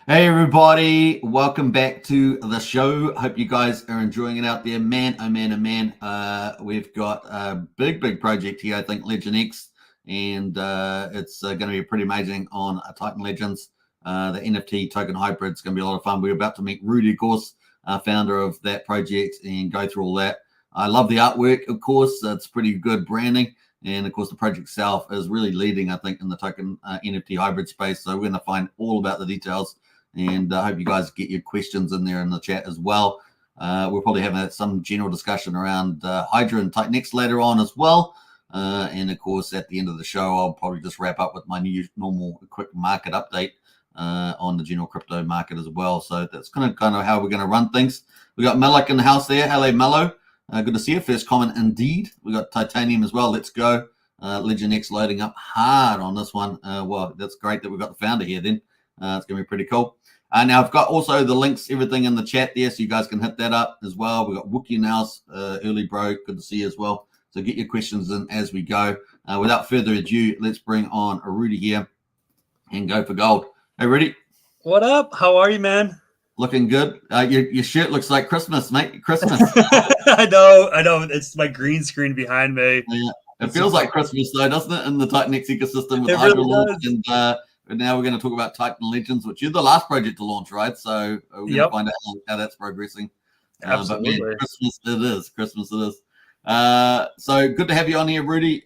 Hey everybody, welcome back to the show. Hope you guys are enjoying it out there. Man, oh man, oh man. We've got a big project here, I think, LegendX, and it's going to be pretty amazing on Titan Legends. The NFT token hybrid is going to be a lot of fun. We're about to meet Roody, of course, founder of that project, and go through all that. I love the artwork, of course. It's pretty good branding. And of course, the project itself is really leading, I think, in the token NFT hybrid space. So we're going to find all about the details. And I hope you guys get your questions in there in the chat as well. We'll probably have some general discussion around Hydra and TitanX later on as well. And of course, at the end of the show, I'll probably just wrap up with my normal quick market update on the general crypto market as well. So that's kind of how we're going to run things. We got Malak in the house there. Hello, Mello. Good to see you. First comment indeed. We got Titanium as well. Let's go. LegendX loading up hard on this one. Well, that's great that we've got the founder here then. It's going to be pretty cool. Now I've got also the links, everything in the chat there, so you guys can hit that up as well. We've got Wookie now, early bro, good to see you as well. So get your questions in as we go. Without further ado, let's bring on a Roody here and go for gold. Hey, Roody. What up? How are you, man? Looking good. Your shirt looks like Christmas, mate. Christmas. I know. It's my green screen behind me. Yeah, it feels like Christmas though, doesn't it? In the TitanX ecosystem with Hydro really and now we're going to talk about Titan Legends, which is the last project to launch, right? So we're going to find out how that's progressing. Absolutely. But man, Christmas it is. Christmas it is. So good to have you on here, Roody.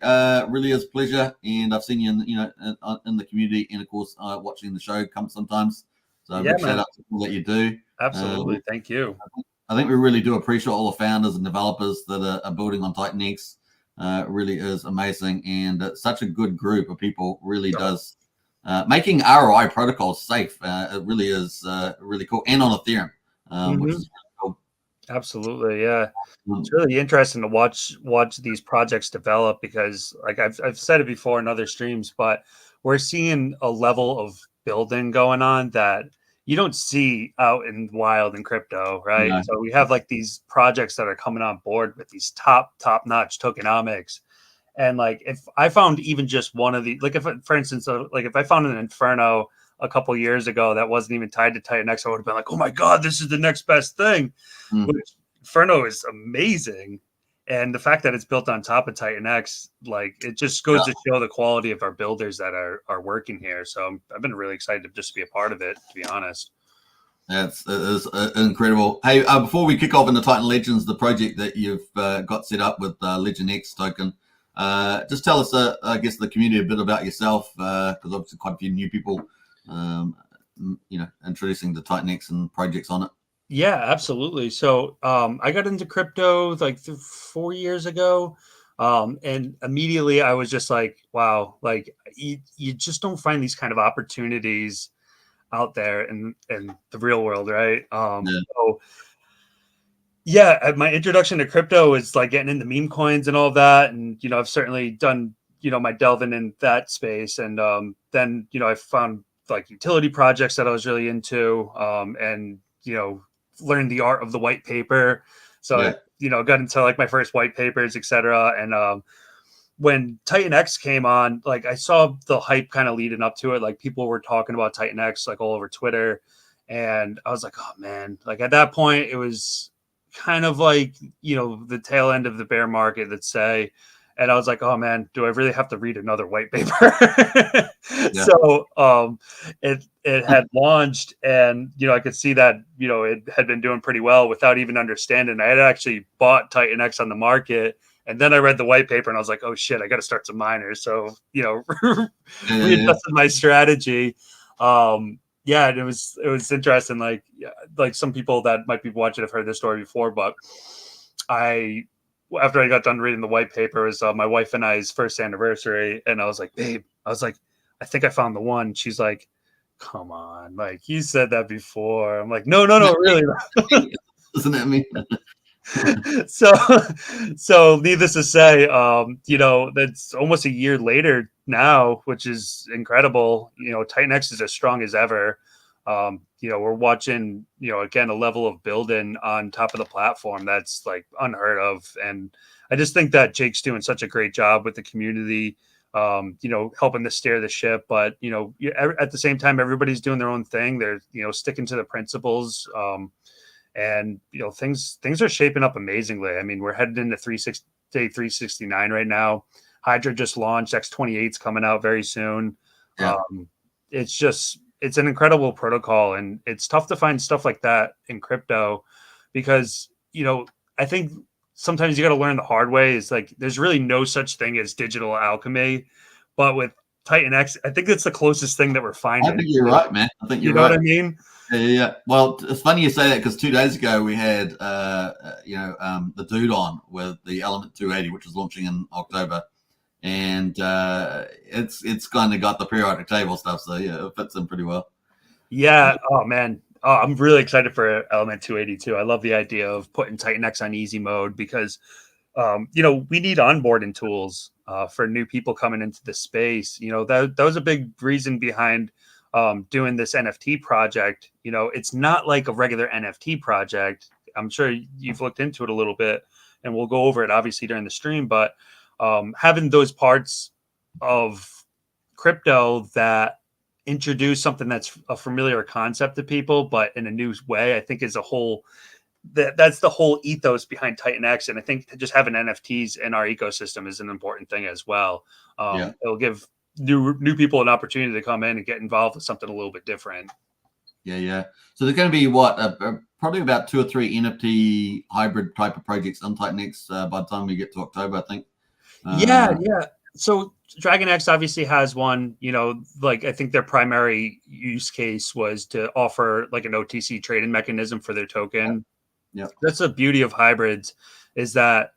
Really is a pleasure, and I've seen you in the community, and of course watching the show come sometimes. So big shout out to all that you do. Absolutely, thank you. I think we really do appreciate all the founders and developers that are building on TitanX. It really is amazing, and it's such a good group of people. Really does. Making ROI protocols safe, it really is really cool, and on Ethereum, which is really cool. Absolutely, yeah. It's really interesting to watch these projects develop because, like I've said it before in other streams, but we're seeing a level of building going on that you don't see out in wild in crypto, right? No. So we have like these projects that are coming on board with these top-notch tokenomics. And like, if I found even just one of the, like, if, for instance, like if I found an Inferno a couple years ago that wasn't even tied to TitanX, I would have been like, oh my God, this is the next best thing. Which Inferno is amazing. And the fact that it's built on top of TitanX, like, it just goes to show the quality of our builders that are working here. So I've been really excited to just be a part of it, to be honest. It is incredible. Hey, before we kick off into Titan Legends, the project that you've got set up with LegendX token, just tell us, I guess, the community a bit about yourself, because obviously quite a few new people, introducing the TitanX and projects on it. Yeah, absolutely. So I got into crypto like 4 years ago. And immediately I was just like, wow, like you just don't find these kind of opportunities out there in the real world, right? So yeah, my introduction to crypto is like getting into meme coins and all of that. And, I've certainly done, my delving in that space. And then, I found like utility projects that I was really into, and, learned the art of the white paper. So, I got into like my first white papers, etc. And when TitanX came on, like I saw the hype kind of leading up to it. Like people were talking about TitanX like all over Twitter. And I was like, oh man, like at that point, it was kind of like, the tail end of the bear market, let's say. And I was like, oh man, do I really have to read another white paper? So it had launched, and I could see that it had been doing pretty well without even understanding. I had actually bought TitanX on the market, and then I read the white paper, and I was like, oh shit, I got to start some miners. So readjusted my strategy. Yeah, and it was interesting. Like some people that might be watching have heard this story before, but after I got done reading the white paper, it was my wife and I's first anniversary, and I was like, babe, I think I found the one. She's like, come on, like you said that before. I'm like, no, really. Isn't that me? So needless to say, that's almost a year later now, which is incredible. TitanX is as strong as ever. We're watching, again, a level of building on top of the platform that's like unheard of. And I just think that Jake's doing such a great job with the community. helping to steer the ship. But, at the same time, everybody's doing their own thing. They're, sticking to the principles. And, things are shaping up amazingly. I mean, we're headed into day 369 right now. Hydra just launched. X28's coming out very soon. Yeah. It's an incredible protocol, and it's tough to find stuff like that in crypto because, I think sometimes you got to learn the hard way. It's like, there's really no such thing as digital alchemy, but with Titan X, I think it's the closest thing that we're finding. I think you're right, man. I think you're right. What I mean? Yeah. Well, it's funny you say that because 2 days ago we had, the dude on with the Element 280, which is launching in October. And it's kind of got the periodic table stuff, so yeah, it fits in pretty well. Yeah. Oh man. Oh, I'm really excited for Element 282. I love the idea of putting Titan X on easy mode because, we need onboarding tools for new people coming into the space. That was a big reason behind doing this NFT project. It's not like a regular NFT project. I'm sure you've looked into it a little bit, and we'll go over it obviously during the stream, but having those parts of crypto that introduce something that's a familiar concept to people, but in a new way, I think is that's the whole ethos behind Titan X. And I think just having NFTs in our ecosystem is an important thing as well. It'll give new people an opportunity to come in and get involved with something a little bit different. Yeah. So there's going to be probably about 2 or 3 NFT hybrid type of projects on Titan X by the time we get to October, I think. Yeah. So LegendX obviously has one, I think their primary use case was to offer like an OTC trading mechanism for their token. Yeah. That's the beauty of hybrids, is that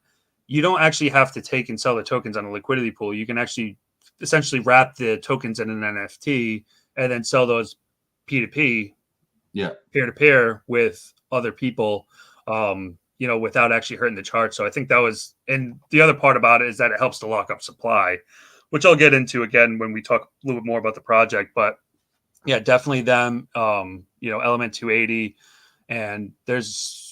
you don't actually have to take and sell the tokens on a liquidity pool. You can actually essentially wrap the tokens in an NFT and then sell those P2P, peer-to-peer with other people, without actually hurting the chart. So I think that was, and the other part about it is that it helps to lock up supply, which I'll get into again when we talk a little bit more about the project. But yeah, definitely them, Element 280, and there's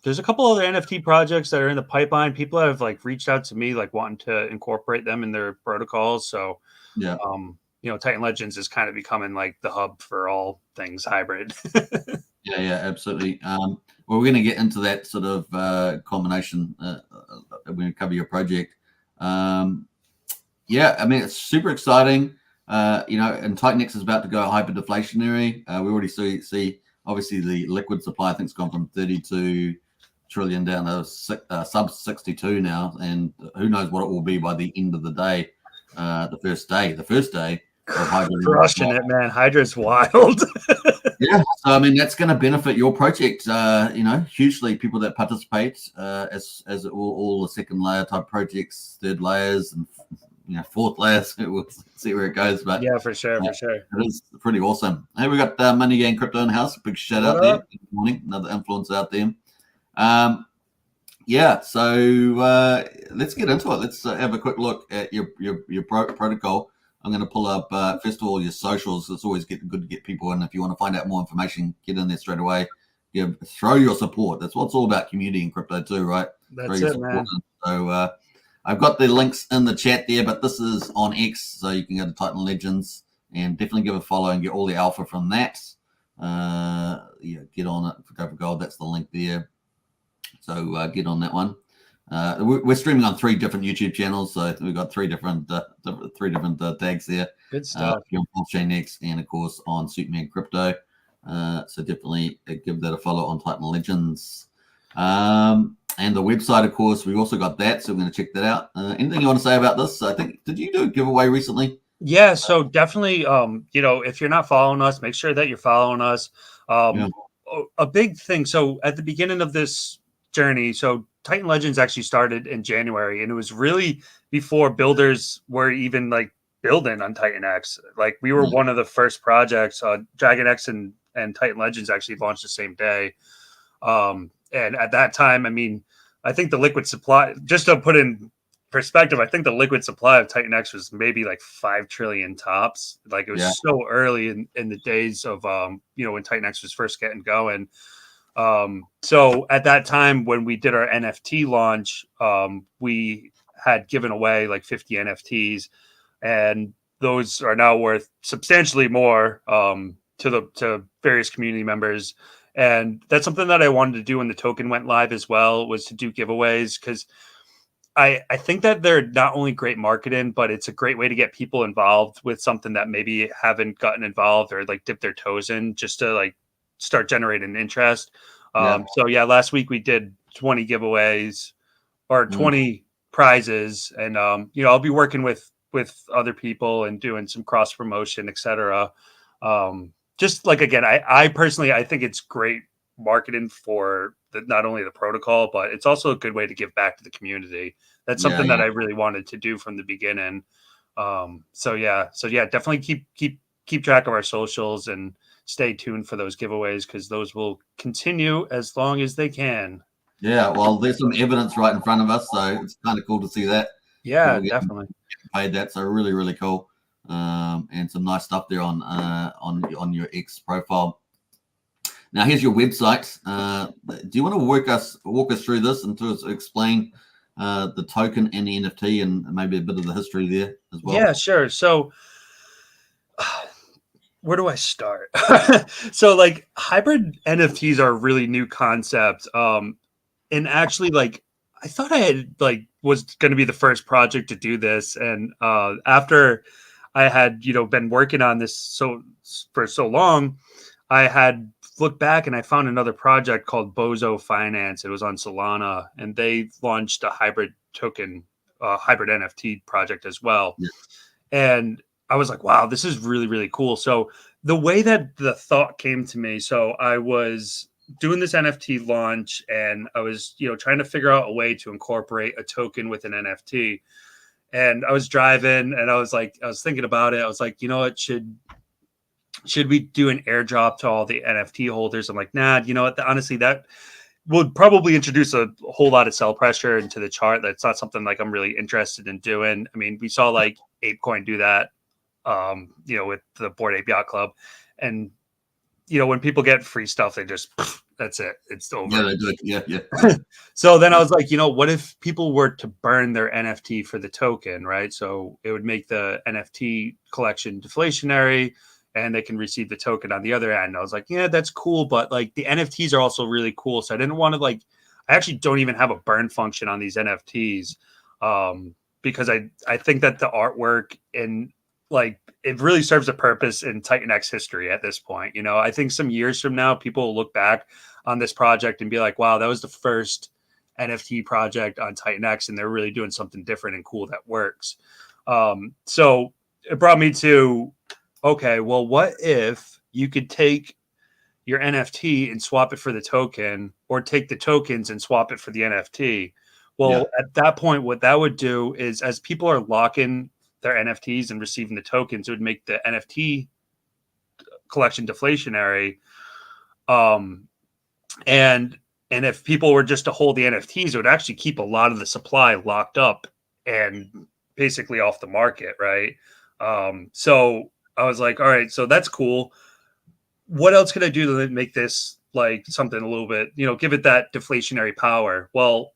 a couple other NFT projects that are in the pipeline. People have reached out to me wanting to incorporate them in their protocols. So yeah, Titan Legends is kind of becoming the hub for all things hybrid. yeah, absolutely. We're going to get into that sort of combination when we cover your project. I mean, it's super exciting. And Titan X is about to go hyper-deflationary. We already see obviously the liquid supply, I think, has gone from 32 trillion down to sub 62 now, and who knows what it will be by the end of the day. The first day of Hydra. Crushing it, man. Hydra's wild. Yeah, so I mean that's going to benefit your project, hugely. People that participate, as all the second layer type projects, third layers, and fourth layers. We'll see where it goes, but yeah, for sure. It is pretty awesome. Hey, we got Money Gang Crypto in the house. Big shout out there. Good morning, another influencer out there. So let's get into it. Let's have a quick look at your protocol. I'm going to pull up first of all your socials. It's always good to get people in. If you want to find out more information, get in there straight away. Throw your support. That's what it's all about, community in crypto too, right? That's it, man. So I've got the links in the chat there, but this is on X, so you can go to Titan Legends and definitely give a follow and get all the alpha from that. Get on it. Go for gold. That's the link there. So get on that one. We're streaming on 3 different YouTube channels, so we've got 3 different tags there. Good stuff. On Pulsechain X and of course on Superman Crypto. So definitely give that a follow on Titan Legends. And the website, of course, we also got that, so we're going to check that out. Anything you want to say about this? I think, did you do a giveaway recently? Yeah, so definitely, if you're not following us, make sure that you're following us. A big thing. So at the beginning of this journey, so Titan Legends actually started in January, and it was really before builders were even building on Titan X. We were one of the first projects. LegendX and Titan Legends actually launched the same day. And at that time, I mean, I think the liquid supply, just to put in perspective, I think the liquid supply of Titan X was maybe 5 trillion tops. It was so early in the days of, when Titan X was first getting going. So at that time, when we did our NFT launch, we had given away 50 NFTs. and those are now worth substantially more to various community members. And that's something that I wanted to do when the token went live as well, was to do giveaways, because I think that they're not only great marketing, but it's a great way to get people involved with something that maybe haven't gotten involved or like dipped their toes in, just to like start generating interest. Yeah. So yeah, last week we did 20 giveaways or 20 prizes, and I'll be working with other people and doing some cross promotion, etc. Just like, again, I personally, I think it's great marketing for not only the protocol, but it's also a good way to give back to the community. That's something that I really wanted to do from the beginning. So yeah, definitely keep track of our socials and stay tuned for those giveaways, because those will continue as long as they can. Yeah, well, there's some evidence right in front of us, so it's kind of cool to see that. Yeah, People definitely. paid that, so really, really cool. And some nice stuff there on your X profile. Now, here's your website. Do you want to walk us through this and to explain the token and the NFT and maybe a bit of the history there as well? Yeah, sure. So where do I start? So like, hybrid NFTs are a really new concept. And actually, like, I thought I had like was going to be the first project to do this, and after I had been working on this for so long, I had looked back and I found another project called Bozo Finance. It was on Solana, and they launched a hybrid token, hybrid NFT project as well. Yeah. And I was like, wow, this is really, really cool. So the way that the thought came to me, so I was doing this NFT launch, and I was, trying to figure out a way to incorporate a token with an NFT. And I was driving, and I was thinking about it. I was like, what should we do an airdrop to all the NFT holders? I'm like, nah, honestly, that would probably introduce a whole lot of sell pressure into the chart. That's not something like I'm really interested in doing. I mean, we saw like ApeCoin do that, with the Bored Ape Yacht Club. And, when people get free stuff, they just, that's it. It's over. Yeah, they do it. Yeah. So then I was like, what if people were to burn their NFT for the token, right? So it would make the NFT collection deflationary, and they can receive the token on the other end. I was like, yeah, that's cool. But like, the NFTs are also really cool. So I didn't want to I actually don't even have a burn function on these NFTs, because I think that the artwork and like, it really serves a purpose in TitanX history at this point. I think some years from now, people will look back on this project and be like, wow, that was the first NFT project on TitanX, and they're really doing something different and cool that works. So it brought me to, okay, well, what if you could take your NFT and swap it for the token, or take the tokens and swap it for the NFT? Well, at that point, what that would do is, as people are locking their NFTs and receiving the tokens, it would make the NFT collection deflationary. And if people were just to hold the NFTs, it would actually keep a lot of the supply locked up and basically off the market, right? So I was like, all right, so that's cool. What else could I do to make this like something a little bit, give it that deflationary power? Well,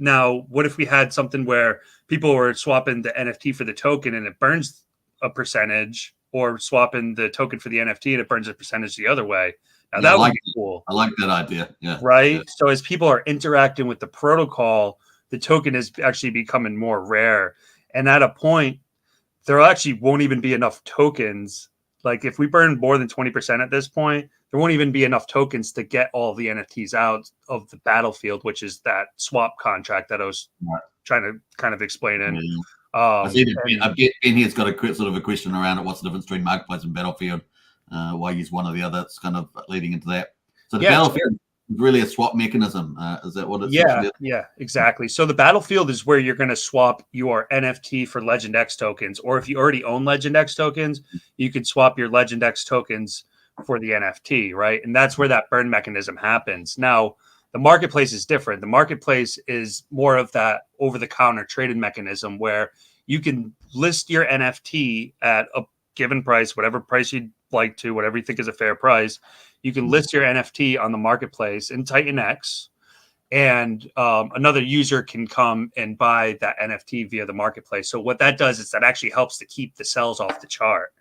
now what if we had something where people were swapping the NFT for the token and it burns a percentage, or swapping the token for the NFT and it burns a percentage the other way? Now that would be cool. I like that idea. Yeah. Right. Yeah. So as people are interacting with the protocol, the token is actually becoming more rare. And at a point, there actually won't even be enough tokens. Like, if we burn more than 20% at this point, there won't even be enough tokens to get all the NFTs out of the battlefield, which is that swap contract that I was trying to kind of explain in. I see that Ben here's got a sort of a question around it. What's the difference between marketplace and battlefield? Why use one or the other? It's kind of leading into that. So the battlefield is really a swap mechanism. Is that what it's? Yeah, exactly. So the battlefield is where you're going to swap your NFT for LegendX tokens, or if you already own LegendX tokens, you can swap your LegendX tokens for the NFT, right? And that's where that burn mechanism happens. Now, the marketplace is different. The marketplace is more of that over-the-counter trading mechanism where you can list your NFT at a given price, whatever price you'd like to, whatever you think is a fair price. You can list your NFT on the marketplace in TitanX, and another user can come and buy that NFT via the marketplace. So what that does is that actually helps to keep the sells off the chart,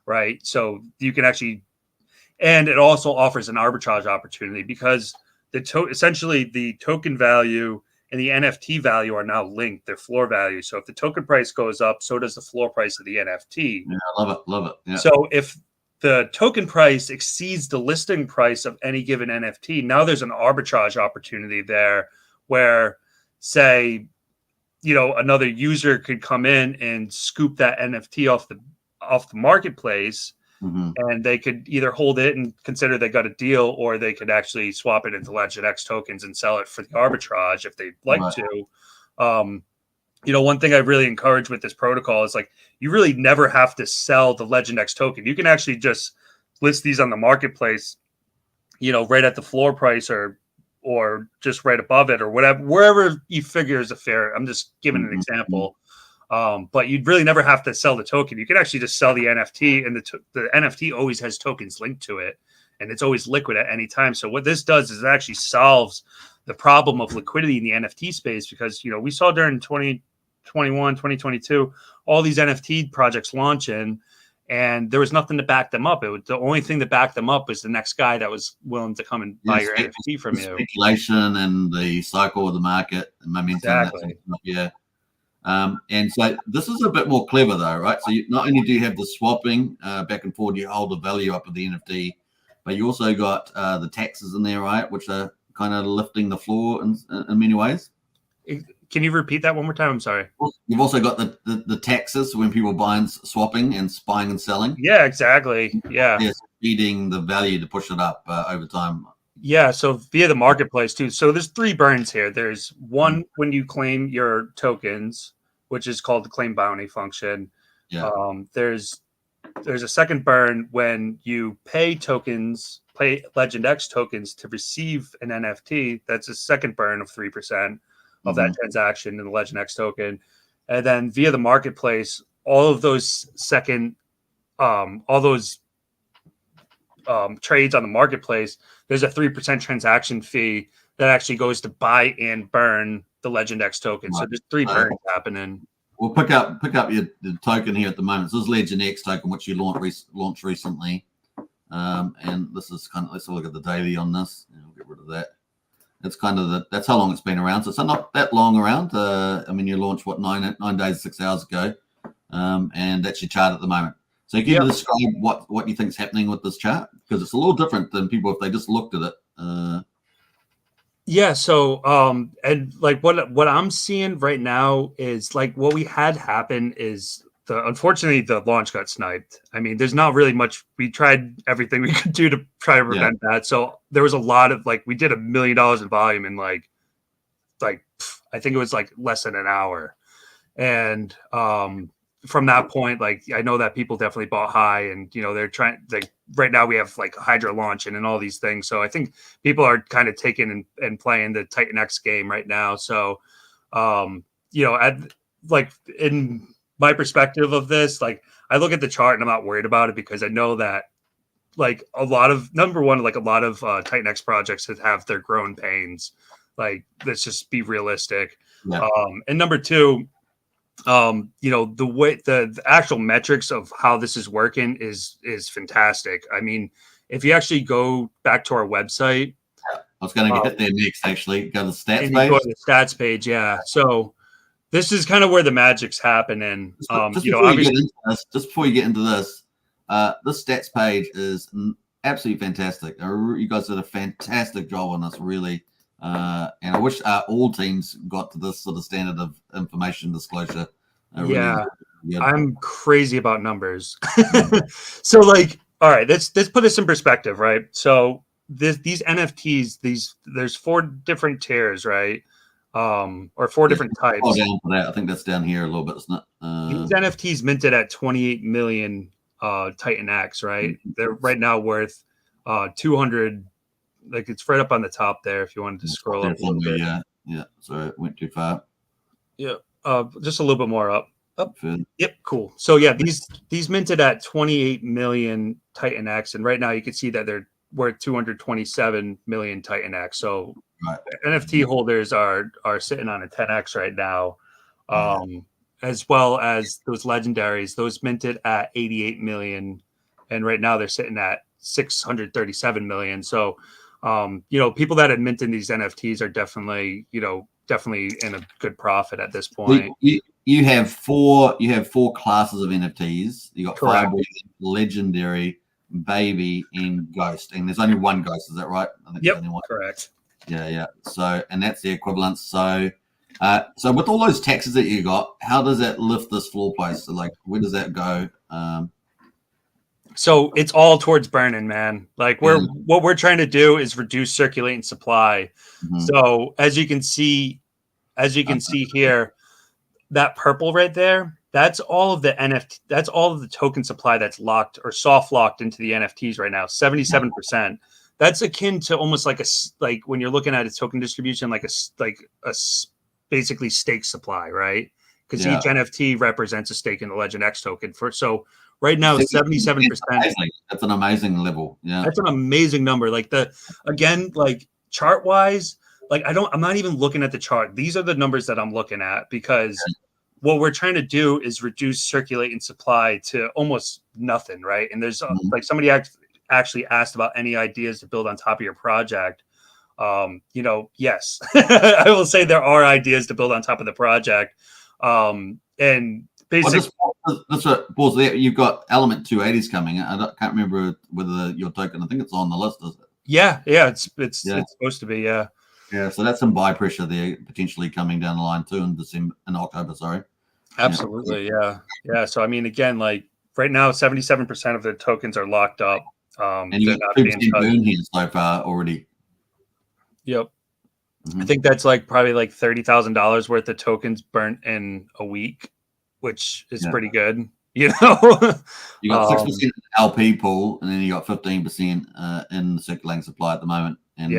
right? So you can actually, and it also offers an arbitrage opportunity because essentially the token value and the NFT value are now linked, their floor value. So if the token price goes up, so does the floor price of the NFT. Yeah, I love it, love it. Yeah. So if the token price exceeds the listing price of any given NFT, now there's an arbitrage opportunity there where, say, another user could come in and scoop that NFT off the marketplace, and they could either hold it and consider they got a deal, or they could actually swap it into LegendX tokens and sell it for the arbitrage if they'd like to. One thing I really encourage with this protocol is, like, you really never have to sell the LegendX token. You can actually just list these on the marketplace, right at the floor price or just right above it or whatever, wherever you figure is a fair. I'm just giving an example. But you'd really never have to sell the token. You can actually just sell the NFT, and the NFT always has tokens linked to it, and it's always liquid at any time. So what this does is it actually solves the problem of liquidity in the NFT space, because, we saw during 2021, 2022, all these NFT projects launching, and there was nothing to back them up. The only thing that backed them up was the next guy that was willing to come and buy your NFT from you. Speculation and the cycle of the market and momentum. Exactly. Yeah. And so this is a bit more clever, though, right? So not only do you have the swapping back and forth, you hold the value up of the NFT, but you also got the taxes in there, right, which are kind of lifting the floor in many ways. Can you repeat that one more time? I'm sorry. You've also got the taxes when people buying, swapping, and buying and selling. Yeah, exactly. Yeah. They're feeding the value to push it up over time. Yeah, so via the marketplace too. So there's 3 burns here. There's one when you claim your tokens, which is called the claim bounty function. Yeah. There's a second burn when you pay LegendX tokens to receive an NFT. That's a second burn of 3% of that transaction in the LegendX token. And then via the marketplace, all of those trades on the marketplace, there's a 3% transaction fee that actually goes to buy and burn the LegendX token. Right. So there's 3 burns happening. We'll pick up the token here at the moment. So this is LegendX token, which you launched recently. And this is kind of, let's look at the daily on this. We'll get rid of that. It's kind of that's how long it's been around. So it's not that long around. You launched 9 days, 6 hours ago. And that's your chart at the moment. So can you describe what you think is happening with this chart? Because it's a little different than people if they just looked at it. So and like what I'm seeing right now is, like, what we had happen is unfortunately the launch got sniped. I mean, there's not really much. We tried everything we could do to try to prevent that. So there was a lot of, like, we did $1 million in volume in like I think it was like less than an hour. And from that point, like, I know that people definitely bought high, and they're trying, like, right now we have like Hydra launching and all these things. So I think people are kind of taking and playing the Titan X game right now. So in my perspective of this, like, I look at the chart and I'm not worried about it, because I know that, like, a lot of Titan X projects that have their growing pains. Like, let's just be realistic. Yeah. And number 2, the way the actual metrics of how this is working is fantastic. I mean, if you actually go back to our website, I was going to get there next. Actually, go to the stats page. Go to the stats page, yeah. So this is kind of where the magic's happening. Just before you get into this, this stats page is absolutely fantastic. You guys did a fantastic job on this, really. And I wish all teams got to this sort of standard of information disclosure. Really, I'm crazy about numbers. So, like, all right, let's put this in perspective, right? So these NFTs, there's 4 different tiers, right? Or 4 different types. Oh, down for that. I think that's down here a little bit, isn't it? These NFTs minted at 28 million Titan X, right? They're right now worth 200. Like, it's right up on the top there if you wanted to scroll up a little bit. Yeah. Sorry, it went too far. Yeah. Just a little bit more up. Yep, cool. So yeah, these minted at 28 million Titan X, and right now you can see that they're worth 227 million Titan X. So Right. NFT holders are sitting on a 10x right now, as well as those legendaries. Those minted at 88 million, and right now they're sitting at 637 million. So, people that had minted these NFTs are definitely in a good profit at this point. You have four classes of NFTs. You got Correct. Fireball, Legendary, Baby, and Ghost. And there's only one Ghost, is that right? I think Yep, there's only one. correct. Yeah. So, and that's the equivalent. So, with all those taxes that you got, how does that lift this floor price? So, like, where does that go? So it's all towards burning, man. Like what we're trying to do is reduce circulating supply. Mm-hmm. So as you can see here, that purple right there, that's all of the NFT, that's all of the token supply that's locked or soft locked into the NFTs right now, 77%. That's akin to almost like when you're looking at a token distribution, like a basically stake supply, right? Because each NFT represents a stake in the LegendX token. Right now, 77%. That's an amazing level. Yeah, that's an amazing number. Like chart wise, I'm not even looking at the chart. These are the numbers that I'm looking at, because what we're trying to do is reduce circulating supply to almost nothing, right? And there's somebody actually asked about any ideas to build on top of your project. Yes, I will say there are ideas to build on top of the project. And basically, that's what pause there. You've got Element 280s coming. I can't remember whether your token, I think it's on the list, is it? Yeah, it's supposed to be, yeah. Yeah, so that's some buy pressure there potentially coming down the line too in October, sorry. Absolutely, yeah. So I mean, again, like right now, 77% of the tokens are locked up. And you got 2% burn here so far already. Yep. I think that's probably $30,000 worth of tokens burnt in a week, which is pretty good. You got 6% LP pool, and then you got 15% in the circulating supply at the moment. And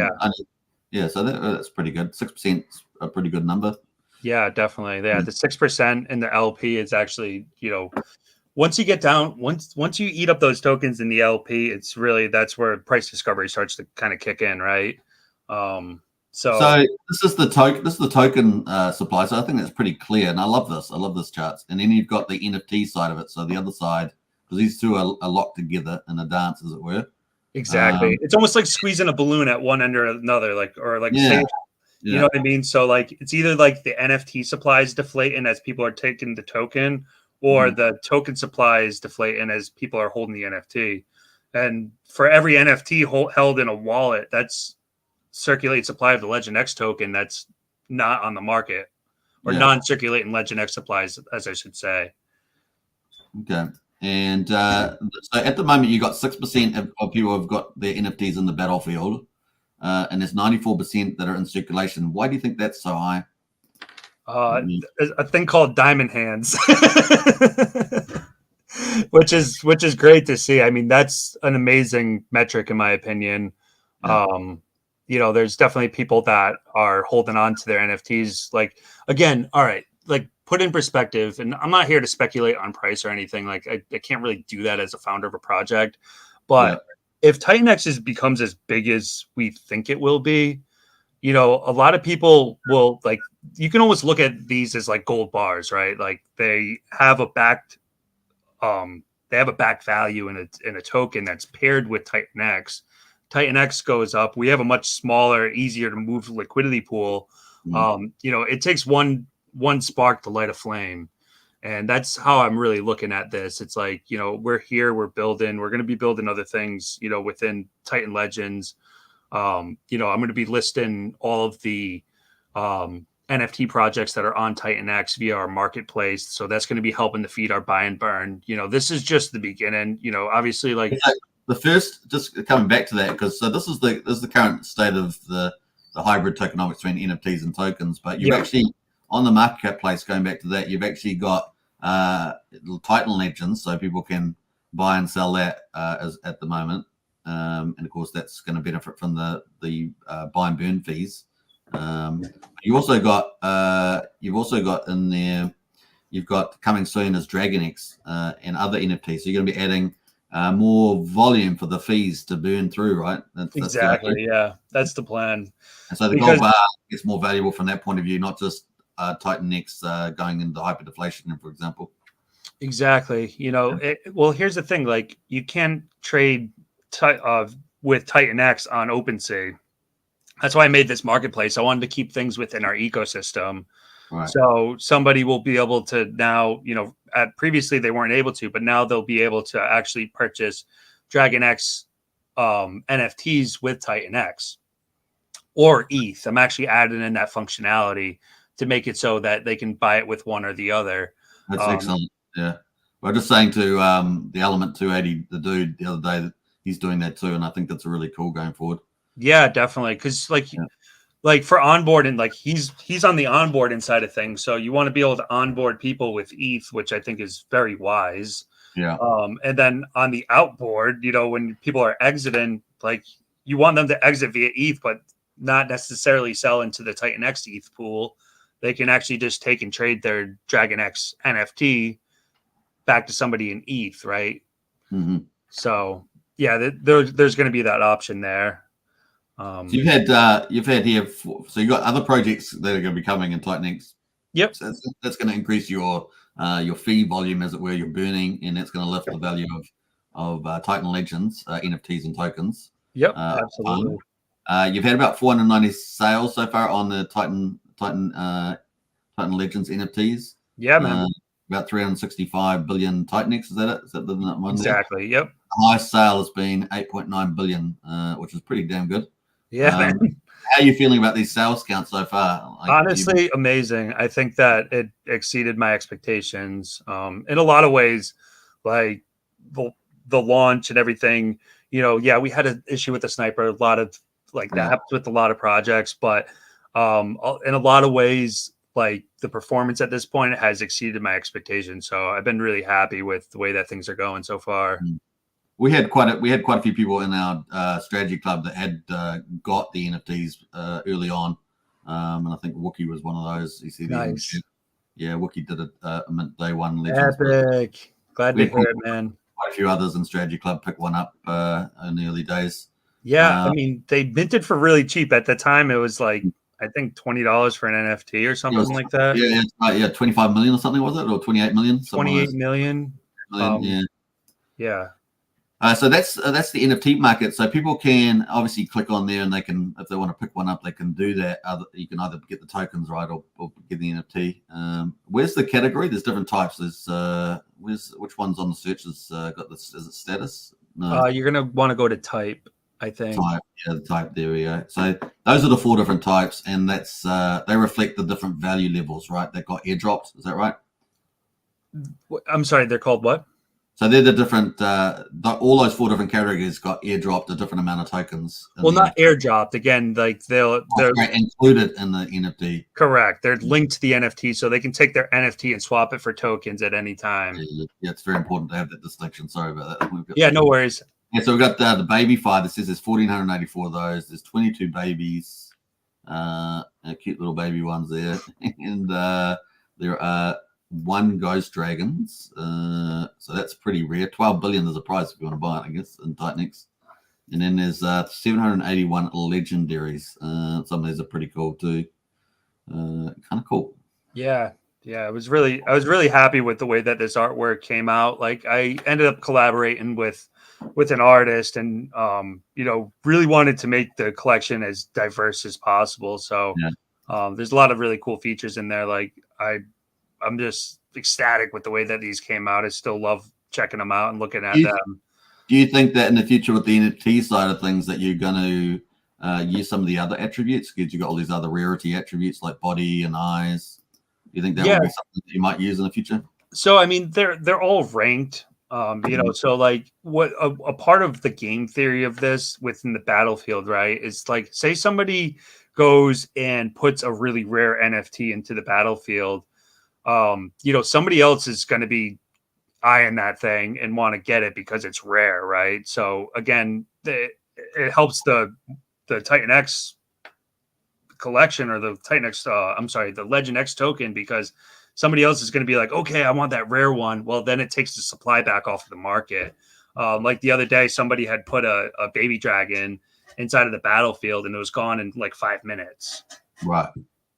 so that's pretty good. 6% is a pretty good number. Yeah, definitely. Yeah, the 6% in the LP is actually, once you get down, once you eat up those tokens in the LP, it's really, that's where price discovery starts to kind of kick in, right? So this is the token supply. So I think that's pretty clear, and I love this charts. And then you've got the NFT side of it. So the other side, because these two are locked together in a dance, as it were. Exactly. It's almost like squeezing a balloon at one end or another, you know what I mean? So it's either the NFT supply is deflating as people are taking the token, or the token supply is deflating as people are holding the NFT. And for every NFT held in a wallet, that's circulating supply of the LegendX token that's not on the market, or non-circulating LegendX supplies, as I should say. Okay. And so at the moment, you got 6% of people have got their NFTs in the battlefield, and there's 94% that are in circulation. Why do you think that's so high? A thing called diamond hands, which is great to see. I mean, that's an amazing metric in my opinion. There's definitely people that are holding on to their NFTs. Again, all right, put in perspective, and I'm not here to speculate on price or anything. I can't really do that as a founder of a project. But if TitanX becomes as big as we think it will be, a lot of people will you can almost look at these as gold bars, right? They have a backed value in a token that's paired with TitanX. TitanX goes up. We have a much smaller, easier to move liquidity pool. It takes one spark to light a flame. And that's how I'm really looking at this. It's we're here, we're building, we're going to be building other things, within Titan Legends. I'm going to be listing all of the NFT projects that are on TitanX via our marketplace. So that's going to be helping to feed our buy and burn. This is just the beginning, obviously the first, just coming back to that, because this is the current state of the hybrid tokenomics between NFTs and tokens. But you've actually, on the marketplace, going back to that, you've actually got Titan Legends, so people can buy and sell that as at the moment. And of course, that's going to benefit from the buy and burn fees. You've also got in there, you've got coming soon as LGNDX and other NFTs. So you're going to be adding more volume for the fees to burn through, right? That's Exactly. Yeah, that's the plan. and so the Because gold bar gets more valuable from that point of view, not just Titan X going into hyperdeflation, for example. exactly, well, here's the thing: like, you can trade with Titan X on OpenSea. That's why I made this marketplace. I wanted to keep things within our ecosystem. Right. So somebody will be able to now, previously they weren't able to, but now they'll be able to actually purchase DragonX NFTs with Titan X or ETH. I'm actually adding in that functionality to make it so that they can buy it with one or the other. That's excellent. Yeah. Well, just saying to the Element 280, the dude the other day, that he's doing that too, and I think that's really cool going forward. Yeah, definitely. Because like for onboarding, like he's on the onboarding side of things. So you want to be able to onboard people with ETH, which I think is very wise. Yeah. And then on the outboard, when people are exiting, like you want them to exit via ETH, but not necessarily sell into the Titan X ETH pool. They can actually just take and trade their DragonX NFT back to somebody in ETH, right? Mm-hmm. So yeah, there's going to be that option there. So you've had here, so you've got other projects that are going to be coming in Titan X. Yep. So that's going to increase your fee volume, as it were, you're burning, and that's going to lift the value of Titan Legends NFTs and tokens. Yep. Absolutely. You've had about 490 sales so far on the Titan Legends NFTs. Yeah, man. About 365 billion Titan X. Is that it? Is that the one? Exactly. There? Yep. The highest sale has been 8.9 billion, which is pretty damn good. Yeah, man. How are you feeling about these sales counts so far? Honestly, amazing. I think that it exceeded my expectations in a lot of ways. Like the launch and everything, yeah, we had an issue with the sniper. A lot of that happens with a lot of projects, but in a lot of ways, like the performance at this point has exceeded my expectations. So I've been really happy with the way that things are going so far. We had quite a few people in our strategy club that had got the NFTs early on, and I think Wookie was one of those. You see, nice. Yeah, Wookie did a mint day one. Legends, epic. Glad to hear it, man. Quite a few others in strategy club picked one up in the early days. Yeah, I mean, they minted for really cheap at the time. It was like I think $20 for an NFT or something like that. Yeah, 25 million or something, was it, or 28 million? 28 million. Yeah. So that's the NFT market. So people can obviously click on there, and they can, if they want to pick one up, they can do that. You can either get the tokens, right, or get the NFT. Where's the category? There's different types. There's which one's on the search has got this? Is it status? No. You're gonna want to go to type, I think. Type, yeah, the type. There we go. So those are the 4 different types, and that's they reflect the different value levels, right? That got airdropped. Is that right? I'm sorry, they're called what? So they're the different, all those 4 different categories got airdropped a different amount of tokens. Well, not airdropped. Again, like they're included in the NFT. Correct. They're linked to the NFT, so they can take their NFT and swap it for tokens at any time. Yeah, it's very important to have that distinction. Sorry about that. Yeah, no worries. Yeah, so we've got the baby 5 that says there's 1,484 of those. There's 22 babies, cute little baby ones there. And there are 1 Ghost Dragons. So that's pretty rare. 12 billion is a price if you want to buy it, I guess, in Titan X. And then there's 781 legendaries. Some of these are pretty cool too. Kind of cool. Yeah. I was really happy with the way that this artwork came out. Like I ended up collaborating with an artist, and really wanted to make the collection as diverse as possible. So there's a lot of really cool features in there. Like I'm just ecstatic with the way that these came out. I still love checking them out and looking at them. Do you think that in the future with the NFT side of things that you're going to use some of the other attributes? Because you've got all these other rarity attributes like body and eyes. Do you think that would be something that you might use in the future? So, I mean, they're all ranked, so like what a part of the game theory of this within the battlefield, right, is like, say somebody goes and puts a really rare NFT into the battlefield. Somebody else is going to be eyeing that thing and want to get it because it's rare, right? So again, it helps the Titan X collection, or the Titan X, the LegendX token, because somebody else is going to be like, okay, I want that rare one. Well, then it takes the supply back off of the market. Like the other day, somebody had put a baby dragon inside of the battlefield, and it was gone in like 5 minutes. Right.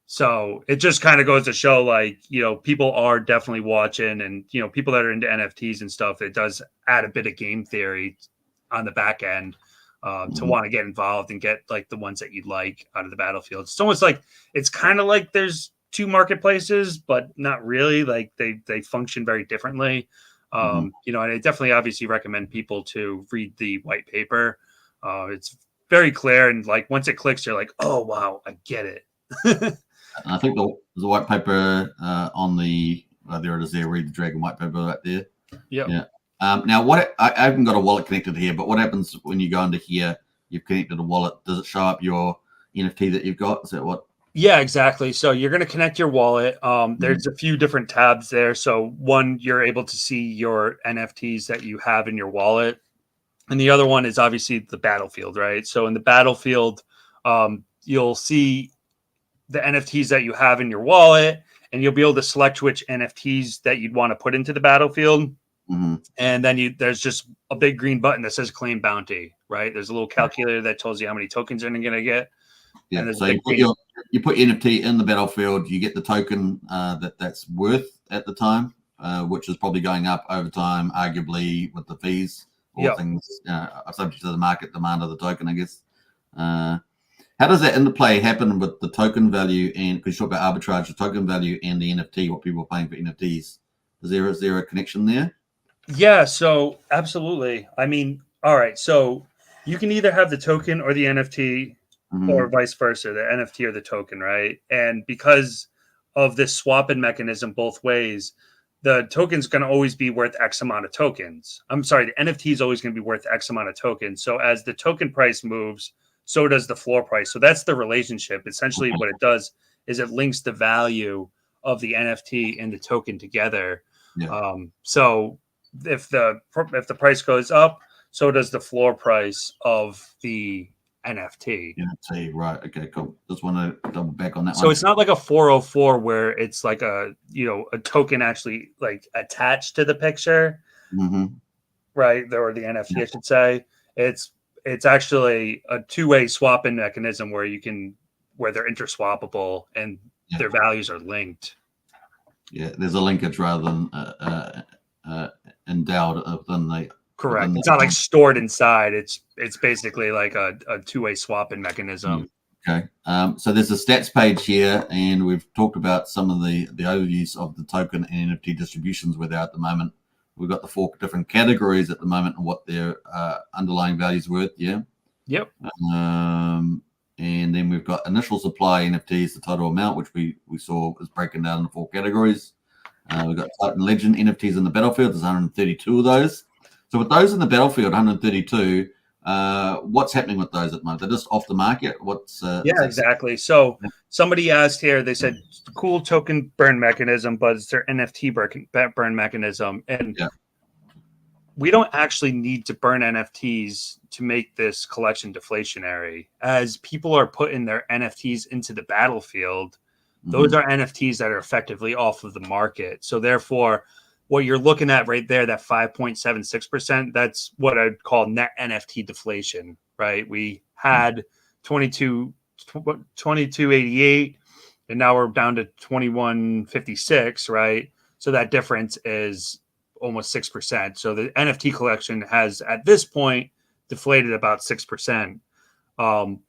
So it just kind of goes to show, like, people are definitely watching, and, people that are into NFTs and stuff, it does add a bit of game theory on the back end to want to get involved and get like the ones that you'd like out of the battlefield. It's almost like, it's kind of like there's two marketplaces, but not really. Like they function very differently. And I definitely obviously recommend people to read the white paper. It's very clear. And like, once it clicks, you're like, oh, wow, I get it. And I think there's a white paper on the there it is there. Read the Dragon white paper right there. Yep. Yeah. Now, I haven't got a wallet connected here, but what happens when you go into here? You've connected a wallet. Does it show up your NFT that you've got? Is that what? Yeah, exactly. So you're going to connect your wallet. There's a few different tabs there. So one, you're able to see your NFTs that you have in your wallet, and the other one is obviously the battlefield, right? So in the battlefield, you'll see the NFTs that you have in your wallet, and you'll be able to select which NFTs that you'd want to put into the battlefield. And then there's just a big green button that says claim bounty, right? There's a little calculator that tells you how many tokens you're going to get. Yeah. So you put NFT in the battlefield, you get the token that's worth at the time, which is probably going up over time, arguably with the fees. All things subject to the market demand of the token, I guess. How does that interplay happen with the token value? And because you talk about arbitrage, the token value and the NFT, what people are paying for NFTs, is there a connection there? Yeah, so absolutely. I mean, all right, so you can either have the token or the NFT, or vice versa, the NFT or the token, right? And because of this swapping mechanism both ways, the token's going to always be worth X amount of tokens. I'm sorry, the NFT is always going to be worth X amount of tokens. So as the token price moves, so does the floor price. So that's the relationship. Essentially, what it does is it links the value of the NFT and the token together. Yeah. So if the price goes up, so does the floor price of the NFT. NFT, right? Okay, cool. Just want to double back on that. So it's not like a 404 where it's like a token actually like attached to the picture, right? Or the NFT, I should say. It's actually a two-way swapping mechanism where they're interswappable and their values are linked. Yeah, there's a linkage rather than endowed than the. Correct. It's not like stored inside. It's basically like a two-way swapping mechanism. Okay. So there's a stats page here, and we've talked about some of the overviews of the token and NFT distributions where they're at the moment. We've got the 4 different categories at the moment and what their underlying values worth. Yeah. Yep. And then we've got initial supply NFTs, the total amount, which we saw is broken down into 4 categories. We've got Titan Legend NFTs in the battlefield. There's 132 of those. So with those in the battlefield, 132, what's happening with those at the moment? They're just off the market? Exactly. So somebody asked here, they said, cool token burn mechanism, but is there NFT burn mechanism? And we don't actually need to burn NFTs to make this collection deflationary. As people are putting their NFTs into the battlefield, those are NFTs that are effectively off of the market. So therefore, what you're looking at right there, that 5.76%, that's what I'd call net NFT deflation, right? We had 2288, and now we're down to 2156, right? So that difference is almost 6%. So the NFT collection has, at this point, deflated about 6%.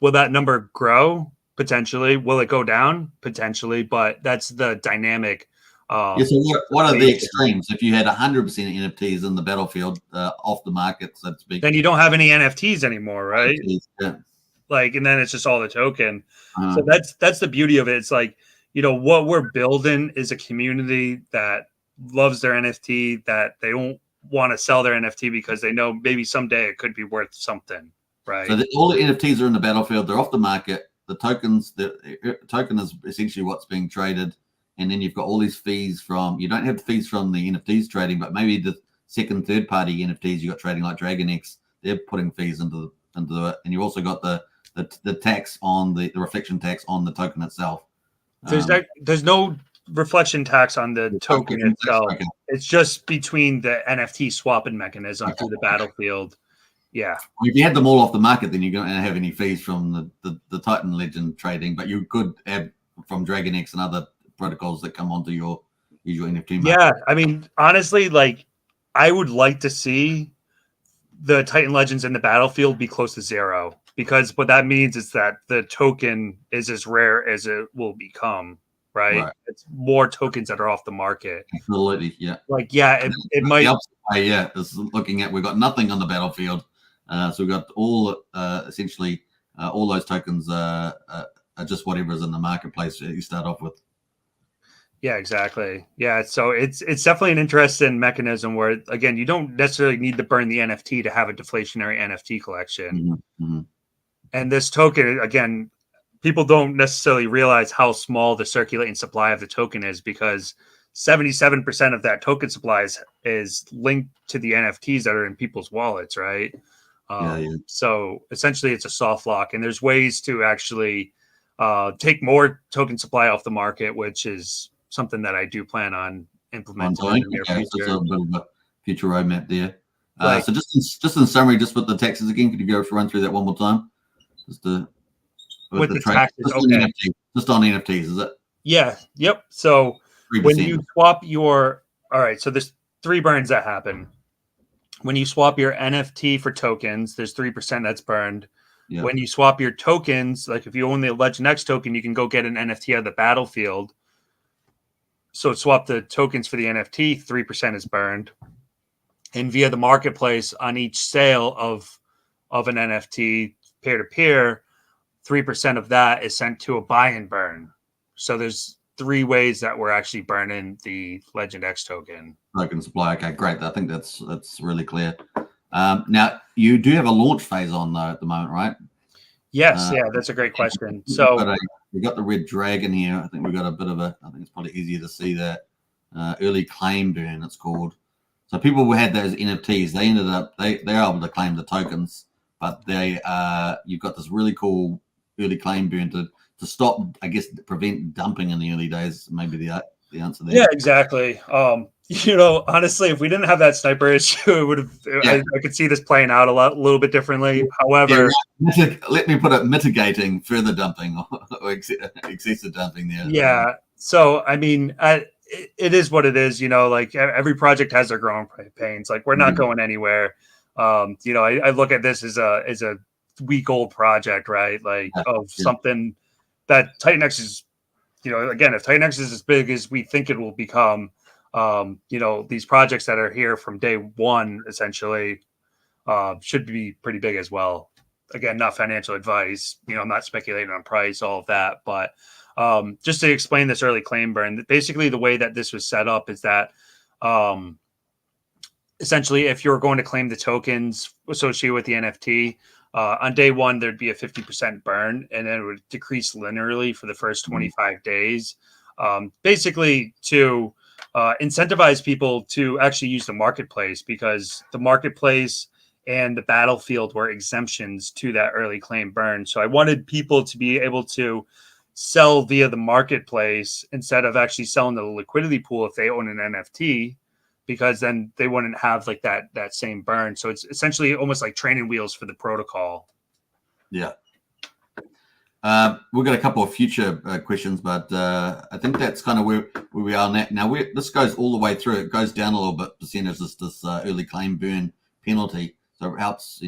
Will that number grow? Potentially. Will it go down? Potentially, but that's the dynamic. So what are the extremes? If you had 100% NFTs in the battlefield off the market, so to speak, then you don't have any NFTs anymore, right? Yeah. Like, and then it's just all the token. So that's the beauty of it. It's like, what we're building is a community that loves their NFT, that they don't want to sell their NFT because they know maybe someday it could be worth something, right? So all the NFTs are in the battlefield. They're off the market. The token is essentially what's being traded. And then you've got all these fees you don't have fees from the NFTs trading, but maybe the second, third party NFTs you got trading like LGNDX, they're putting fees into it. And you also got the tax on the reflection tax on the token itself. There's no reflection tax on the token itself. Okay. It's just between the NFT swapping mechanism through the battlefield. Yeah. If you had them all off the market, then you're going to have any fees from the Titan Legend trading, but you could have from DragonX and other protocols that come onto your usual NFT market. Yeah, I mean, honestly, like I would like to see the Titan Legends in the battlefield be close to zero, because what that means is that the token is as rare as it will become, right? It's more tokens that are off the market. Absolutely, yeah. Like, yeah, it might. The opposite way, yeah, is looking at we've got nothing on the battlefield. So we've got all essentially all those tokens are just whatever is in the marketplace that you start off with. Yeah, exactly. Yeah, so it's definitely an interesting mechanism where, again, you don't necessarily need to burn the NFT to have a deflationary NFT collection. And this token, again, people don't necessarily realize how small the circulating supply of the token is, because 77% of that token supply is linked to the NFTs that are in people's wallets, right? So essentially it's a soft lock, and there's ways to actually take more token supply off the market, which is something that I do plan on implementing in the near future. That's a bit of a future roadmap there. So just in summary, just with the taxes again, could you go run through that one more time? Just with the taxes, just on NFTs, is it? Yeah. Yep. So 3%. When you swap your, all right, so there's 3 burns that happen. When you swap your NFT for tokens, there's 3% that's burned. Yeah. When you swap your tokens, like if you own the LegendX token, you can go get an NFT out of the battlefield. So swap the tokens for the NFT, 3% is burned. And via the marketplace on each sale of an NFT peer-to-peer, 3% of that is sent to a buy and burn. So there's 3 ways that we're actually burning the LegendX token. Token supply. Okay, great. I think that's really clear. Now you do have a launch phase on though at the moment, right? Yes, yeah, that's a great question. So we got the red dragon here. I think we've got a bit of a. I think it's probably easier to see that early claim burn. It's called. So people who had those NFTs, they ended up they're able to claim the tokens, but you've got this really cool early claim burn to stop, I guess, prevent dumping in the early days. Maybe the answer there. Yeah, exactly. Honestly, if we didn't have that sniper issue, it would have. Yeah. I could see this playing out a little bit differently. However, let me put it: mitigating further dumping or excessive dumping there. Yeah. So I mean, it is what it is. Like every project has their growing pains. Like we're not going anywhere. I look at this as a week-old project, right? Like something that TitanX is. Again, if TitanX is as big as we think it will become, these projects that are here from day one essentially should be pretty big as well. Again, not financial advice. I'm not speculating on price, all of that, but just to explain this early claim burn, basically the way that this was set up is that essentially if you're going to claim the tokens associated with the NFT, on day one, there'd be a 50% burn, and then it would decrease linearly for the first 25 days, basically to incentivize people to actually use the marketplace, because the marketplace and the battlefield were exemptions to that early claim burn. So I wanted people to be able to sell via the marketplace instead of actually selling the liquidity pool if they own an NFT, because then they wouldn't have like that same burn. So it's essentially almost like training wheels for the protocol. Yeah. We've got a couple of future questions, but I think that's kind of where we are now. This goes all the way through. It goes down a little bit percentage, this early claim burn penalty. So it helps,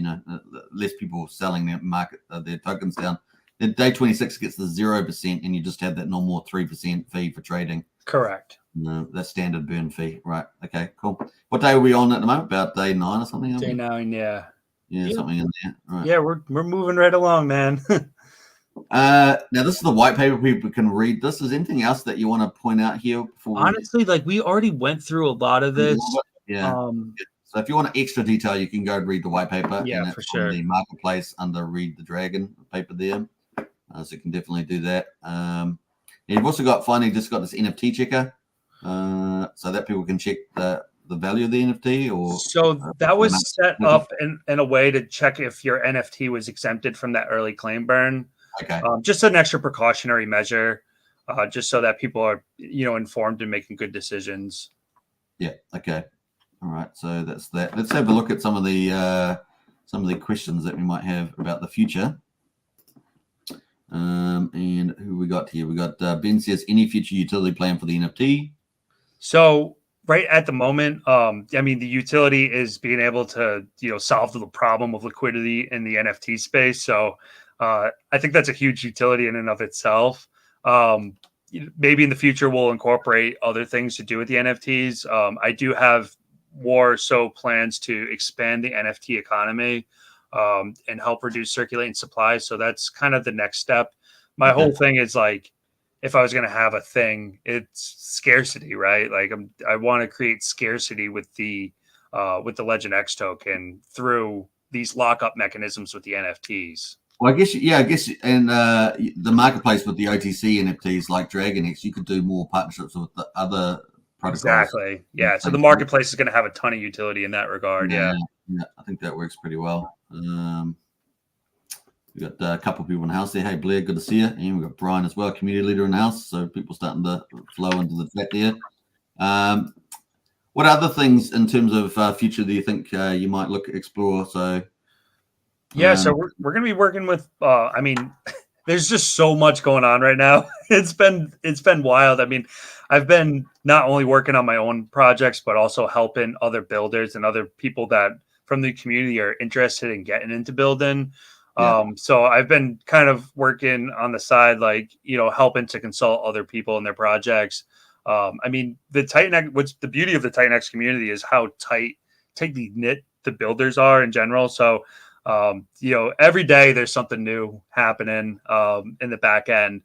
less people selling their tokens down. Then day 26 gets the 0%, and you just have that normal 3% fee for trading. Correct. No, that standard burn fee. Right. Okay, cool. What day are we on at the moment? About day 9 or something? Day 9, yeah. Yeah, something in there. Right. Yeah, we're moving right along, man. Now, this is the white paper. People can read this. Is anything else that you want to point out here? Honestly, like we already went through a lot of this. Yeah. So if you want extra detail, you can go and read the white paper. Yeah, and for sure. On the marketplace under Read the Dragon paper there. So you can definitely do that. You've also finally just got this NFT checker, so that people can check the value of the NFT. So that was set up in a way to check if your NFT was exempted from that early claim burn. Okay. Just an extra precautionary measure. just so that people are, informed and making good decisions. Yeah. Okay. All right. So that's that. Let's have a look at some of the questions that we might have about the future. And who we got here? We got Ben says, any future utility plan for the NFT? So right at the moment, the utility is being able to, solve the problem of liquidity in the NFT space. So I think that's a huge utility in and of itself. Maybe in the future we'll incorporate other things to do with the NFTs. I do have more so plans to expand the NFT economy and help reduce circulating supply. So that's kind of the next step. My whole thing is like, if I was going to have a thing, it's scarcity, right? Like I want to create scarcity with the LegendX token through these lockup mechanisms with the NFTs. Well, I guess, and the marketplace with the OTC NFTs like LGNDX, you could do more partnerships with the other protocols. Exactly. Yeah. So the marketplace is going to have a ton of utility in that regard. Yeah. I think that works pretty well. We got a couple of people in the house there. Hey, Blair, good to see you. And we've got Brian as well, community leader in the house. So people starting to flow into the chat there. What other things in terms of future do you think you might explore? So, so we're going to be working with. There's just so much going on right now. It's been wild. I mean, I've been not only working on my own projects, but also helping other builders and other people that from the community are interested in getting into building. So I've been kind of working on the side, like, helping to consult other people in their projects. What's the beauty of the TitanX community is how tightly knit the builders are in general. So, every day there's something new happening in the back end.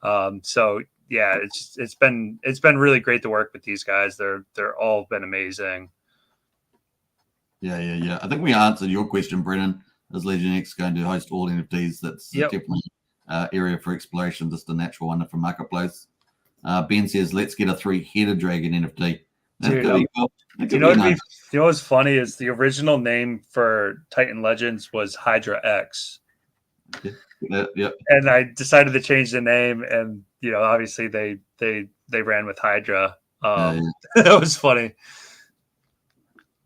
It's been really great to work with these guys. They're all been amazing. Yeah. I think we answered your question, Brennan. Is LegendX going to host all NFTs? That's definitely area for exploration, just a natural one for marketplace. Ben says, let's get a 3-headed dragon NFT. Dude, what's funny is the original name for Titan Legends was Hydra X. Yep. And I decided to change the name, and obviously they ran with Hydra. That was funny.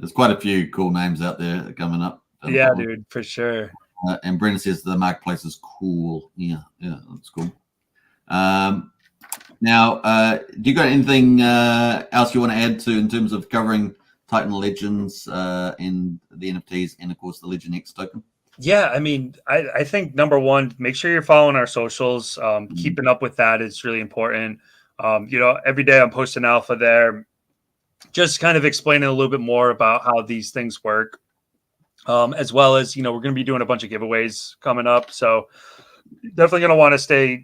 There's quite a few cool names out there coming up. Yeah, dude, for sure. And Brendan says the marketplace is cool. Yeah, that's cool. Now, do you got anything else you want to add to in terms of covering Titan Legends and the NFTs and, of course, the LegendX token? Yeah, I think number one, make sure you're following our socials. Keeping up with that is really important. Every day I'm posting alpha there, just kind of explaining a little bit more about how these things work. As well as, we're going to be doing a bunch of giveaways coming up. So definitely going to want to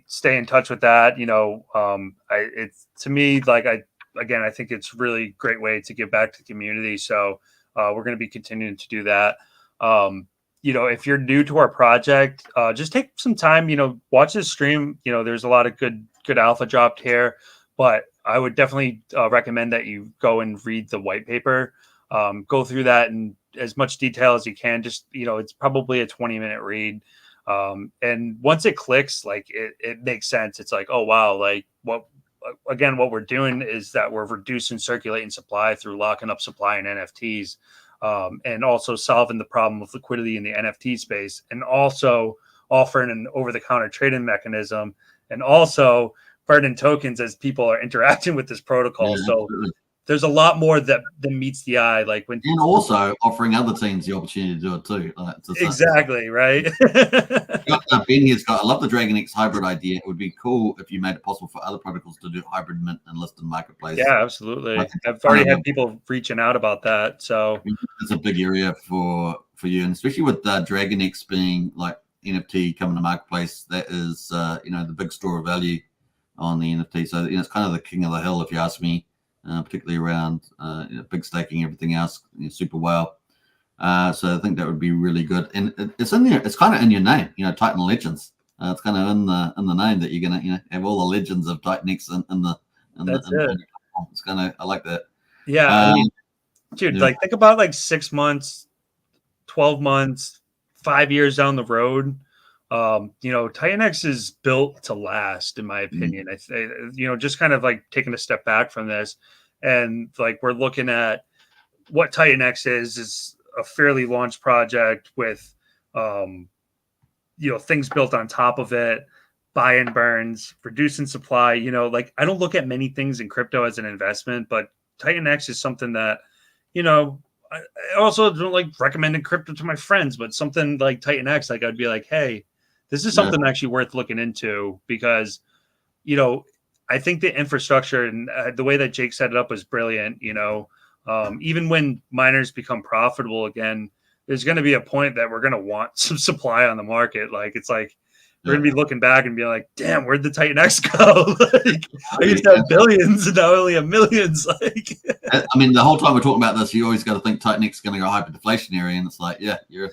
stay in touch with that. It's to me, like, I think it's really great way to give back to the community. So we're going to be continuing to do that. If you're new to our project, just take some time, watch this stream. There's a lot of good alpha dropped here, but I would definitely recommend that you go and read the white paper, go through that in as much detail as you can. Just, it's probably a 20-minute read. And once it clicks, like it makes sense. It's like, oh, wow. Like what we're doing is that we're reducing circulating supply through locking up supply in NFTs, and also solving the problem of liquidity in the NFT space, and also offering an over-the-counter trading mechanism, and also burning tokens as people are interacting with this protocol. Yeah, so absolutely. There's a lot more that meets the eye, like when, and also offering other teams the opportunity to do it too. Exactly, right. Ben here's got, I love the LegendX hybrid idea. It would be cool if you made it possible for other protocols to do hybrid mint and list in marketplace. Yeah, absolutely. I've already had people reaching out about that. So it's a big area for you, and especially with LegendX being like NFT coming to marketplace, that is the big store of value on the NFT. So it's kind of the king of the hill, if you ask me. Particularly around big staking, everything else, super well. So I think that would be really good, and it's in there. It's kind of in your name, Titan Legends. It's kind of in the name that you're gonna have all the legends of TitanX in the. It's kind of, I like that. Yeah, dude, like think about like 6 months, 12 months, 5 years down the road. Titan X is built to last, in my opinion. Just kind of like taking a step back from this, and like we're looking at what Titan X is a fairly launched project with, things built on top of it, buy and burns, reducing supply. Like I don't look at many things in crypto as an investment, but Titan X is something that, I also don't like recommending crypto to my friends, but something like Titan X, like I'd be like, hey, this is something actually worth looking into because, I think the infrastructure and the way that Jake set it up was brilliant. Even when miners become profitable again, there's going to be a point that we're going to want some supply on the market. Like it's like we're going to be looking back and be like, damn, where'd the Titan X go? Like I used to have billions and now I only have millions. Like, I mean, the whole time we're talking about this, you always got to think Titan X is going to go hyperdeflationary, and it's like, yeah, you've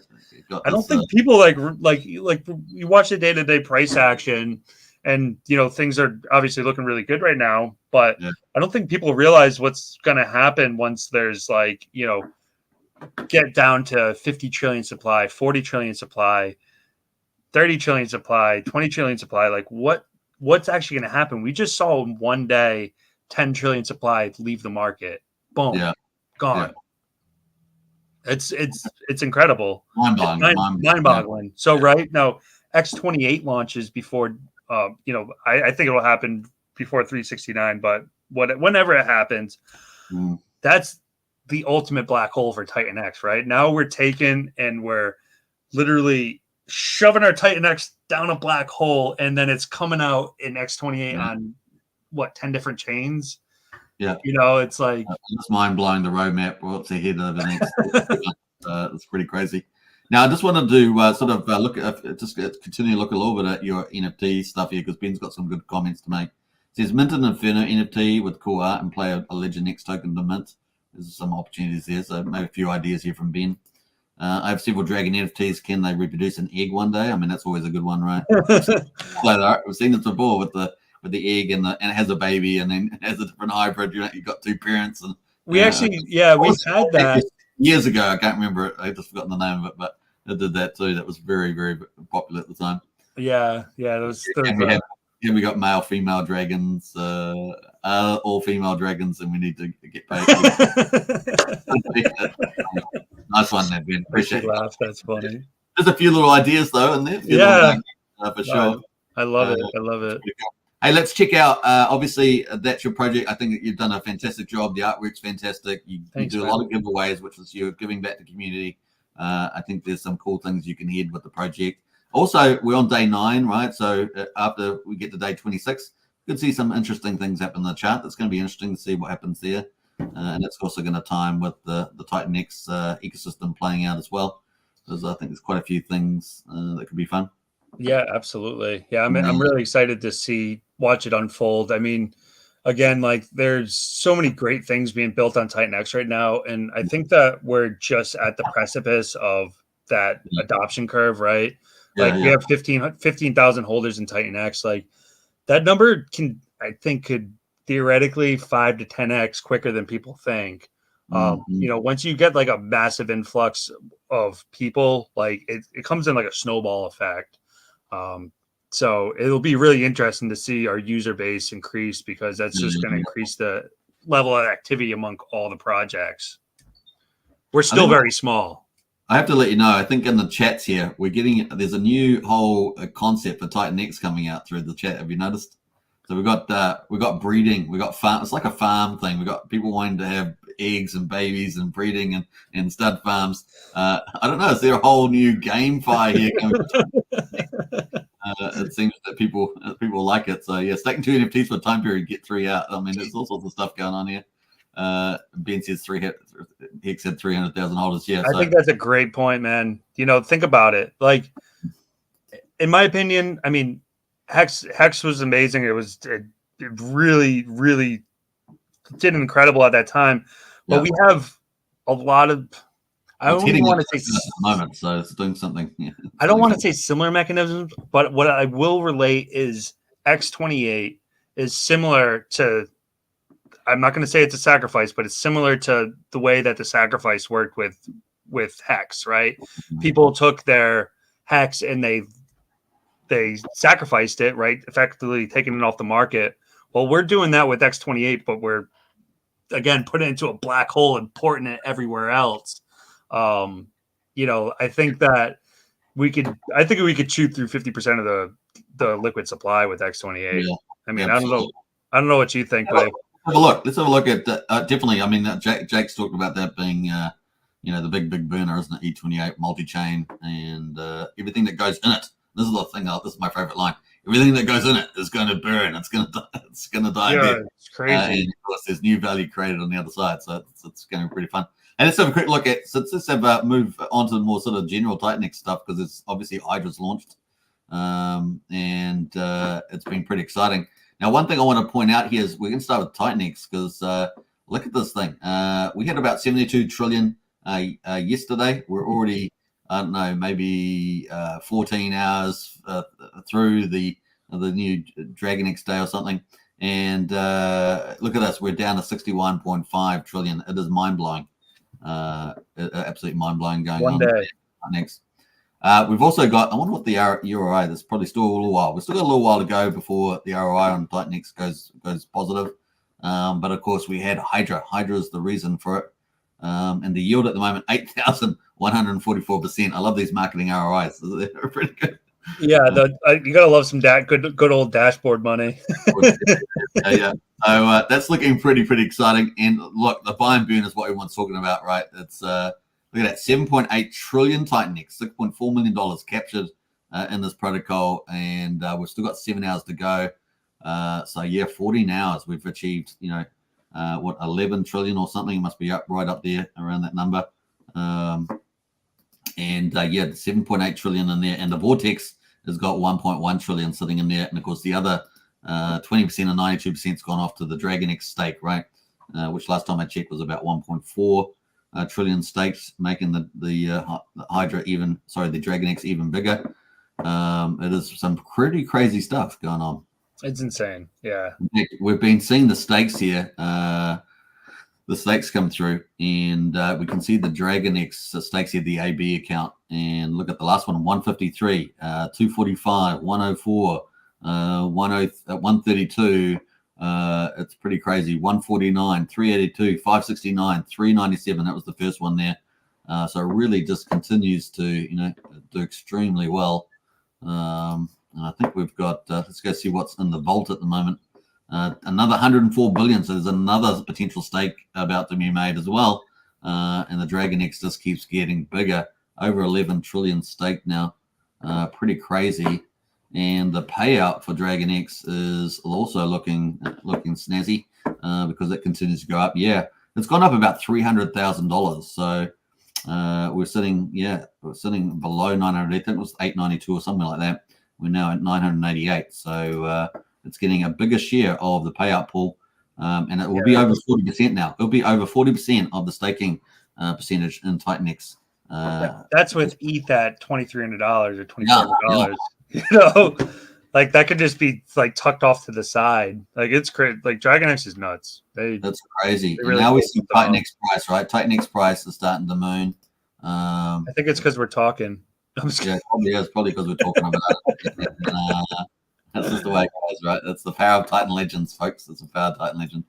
got. I don't think people like you watch the day-to-day price action, and things are obviously looking really good right now, but I don't think people realize what's going to happen once there's like get down to 50 trillion supply, 40 trillion supply, 30 trillion supply, 20 trillion supply. Like what's actually going to happen? We just saw in one day 10 trillion supply leave the market. Boom, gone. It's incredible. Mind-boggling. So right now, X28 launches before. I think it'll happen before 369, but whenever it happens, that's the ultimate black hole for Titan X. Right now, we're taking and we're literally shoving our Titan X down a black hole, and then it's coming out in X28 on 10 different chains. Yeah, it's like it's mind blowing the roadmap. What's ahead of the next? It's pretty crazy. Now, I just wanted to sort of look at continue to look a little bit at your NFT stuff here because Ben's got some good comments to make. It says mint an Inferno NFT with cool art and play a LegendX token to mint. There's some opportunities there, so maybe a few ideas here from Ben. I have several dragon NFTs. Can they reproduce an egg one day? I mean, that's always a good one, right? We've seen this before with the egg and it has a baby and then it has a different hybrid. You've got two parents and we actually we've had that years ago. I can't remember it. I just forgotten the name of it, but I did that too. That was very, very popular at the time. Yeah. We got male, female dragons, all female dragons, and we need to get paid. Nice one there, Ben. Appreciate it. That's funny. There's a few little ideas though in there. For sure. I love it. I love it. Hey, let's check out. Obviously, that's your project. I think that you've done a fantastic job. The artwork's fantastic. You do a lot of giveaways, which is you're giving back to the community. I think there's some cool things you can head with the project. Also, we're on day 9, right? So after we get to day 26, you could see some interesting things happen in the chart. It's going to be interesting to see what happens there. And it's also going to time with the Titan X ecosystem playing out as well. Because I think there's quite a few things that could be fun. Yeah, absolutely. Yeah, I'm really excited to watch it unfold. I mean, again, like there's so many great things being built on Titan X right now. And I think that we're just at the precipice of that adoption curve, right? Like we have 15,000 holders in Titan X. Like that number could theoretically 5 to 10x quicker than people think. Once you get like a massive influx of people, like it comes in like a snowball effect. So it'll be really interesting to see our user base increase because that's just going to increase the level of activity among all the projects. We're still very small. I have to let you know, I think in the chats here, there's a new whole concept for Titan X coming out through the chat. Have you noticed? So we got breeding, we got farm. It's like a farm thing. We got people wanting to have eggs and babies and breeding and stud farms. I don't know. Is there a whole new GameFi here coming? It seems that people like it. So yeah, stacking 2 NFTs for a time period, get 3 out. I mean, there's all sorts of stuff going on here. Ben says Hex had 300,000 holders. Yeah, I think that's a great point, man. Think about it. Like, in my opinion, I mean, Hex was amazing. It really, really did incredible at that time. But we have a lot of. I don't want to say at the moment, so it's doing something. Yeah, I don't want to say similar mechanisms, but what I will relate is X28 is similar to. I'm not going to say it's a sacrifice, but it's similar to the way that the sacrifice worked with Hex, right? People took their Hex and they they sacrificed it, right? Effectively taking it off the market. Well, we're doing that with X28, but we're again putting it into a black hole and porting it everywhere else. I think that we could chew through 50% of the liquid supply with X28. Yeah, I mean, absolutely. I don't know what you think, but Let's have a look at definitely. I mean, Jake's talked about that being, the big burner, isn't it? E28 multi-chain and everything that goes in it. This is the thing. This is my favorite line. Everything that goes in it is going to burn. It's going to die. Yeah, it's crazy. And of course, there's new value created on the other side, so it's going to be pretty fun. And let's have a quick look at. So let's have move on to the more sort of general Titanix stuff, because it's obviously Hydra's launched, and it's been pretty exciting. Now, one thing I want to point out here is we're going to start with Titanix, because look at this thing. We had about 72 trillion yesterday. We're already, I don't know, maybe 14 hours through the new LegendX day or something. And look at us. We're down to 61.5 trillion. It is mind-blowing. Absolutely mind-blowing going on. One day. Next. We've also got, I wonder what the ROI, there's probably still a little while. We've still got a little while to go before the ROI on Titanix goes positive. But of course, we had Hydra. Hydra is the reason for it. And the yield at the moment, 8,144%. I love these marketing ROIs. They're pretty good. Yeah, you gotta love some good old dashboard money. Yeah. So that's looking pretty exciting. And look, the buy and burn is what everyone's talking about, right? It's look at that, 7.8 trillion Titanix, $6.4 million captured in this protocol, and we've still got 7 hours to go. So yeah, 14 hours we've achieved. 11 trillion or something. It must be right up there around that number. And 7.8 trillion in there, and the Vortex has got 1.1 trillion sitting in there, and of course the other 20% and 92% has gone off to the LegendX stake, right? Which last time I checked was about 1.4 trillion stakes, making the Hydra the LegendX even bigger. It is some pretty crazy stuff going on. It's insane. Yeah, we've been seeing the stakes here. The stakes come through, and we can see the LegendX stakes here, the AB account, and look at the last one: 153, 245, 104, 132. It's pretty crazy. 149, 382, 569, 397. That was the first one there. So it really just continues to do extremely well. And I think we've got. Let's go see what's in the vault at the moment. Another 104 billion. So there's another potential stake about to be made as well. And the LegendX just keeps getting bigger. Over 11 trillion stake now. Pretty crazy. And the payout for LegendX is also looking snazzy because it continues to go up. Yeah, it's gone up about $300,000. So we're sitting below 900. I think it was 892 or something like that. We're now at 988. So it's getting a bigger share of the payout pool, and it will be over 40% now. It'll be over 40% of the staking percentage in Titanix. That's with ETH at $2,300 or $2,400. Yeah. Like that could just be like tucked off to the side. Like it's crazy. Like LegendX is nuts. That's crazy. Really now we see Titanix price, right? Titanix price is starting to moon. I think it's because we're talking. Yeah, probably is. Probably because we're talking about it. That's just the way it goes, right? That's the power of Titan Legends, folks. It's the power of Titan Legends.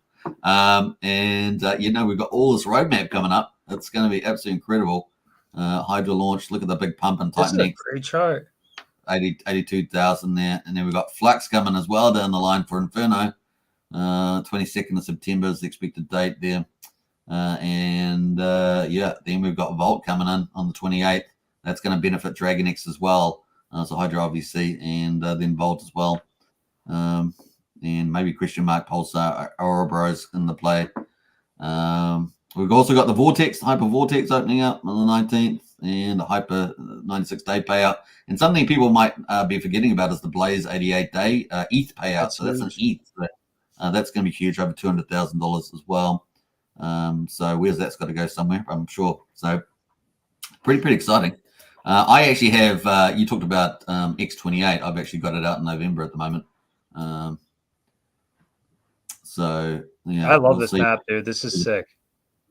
We've got all this roadmap coming up. It's going to be absolutely incredible. Hydra launch. Look at the big pump in Titanix. That's a great chart. 82,000 there. And then we've got Flux coming as well down the line for Inferno. 22nd of September is the expected date there. Then we've got Vault coming in on the 28th. That's going to benefit LegendX as well. So Hydra, obviously, and then Vault as well. And maybe question mark Pulsar, Ouroboros in the play. We've also got the Vortex, Hyper Vortex opening up on the 19th, and the Hyper 96-day payout. And something people might be forgetting about is the Blaze 88-day ETH payout. So that's an ETH. That's going to be huge, over $200,000 as well. So where's that's got to go somewhere, I'm sure. So pretty exciting. I actually have, you talked about X28. I've actually got it out in November at the moment. I love this map, dude. This is sick.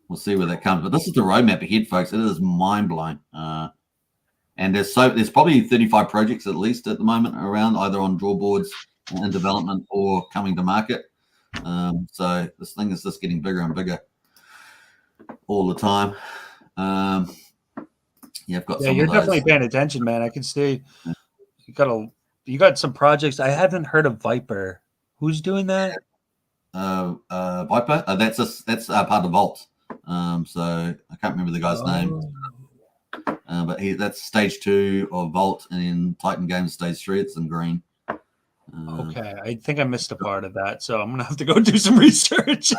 We'll see where that comes. But this is the roadmap ahead, folks. It is mind-blowing. And there's probably 35 projects at least at the moment around, either on draw boards in development or coming to market. So this thing is just getting bigger and bigger all the time. I've got some you're of those. Definitely paying attention, man. I can see you got some projects. I haven't heard of Viper. Who's doing that? Viper. That's part of Vault. So I can't remember the guy's name. But that's stage 2 of Vault, and in Titan Games stage 3, it's in green. Okay, I think I missed a part of that, so I'm gonna have to go do some research.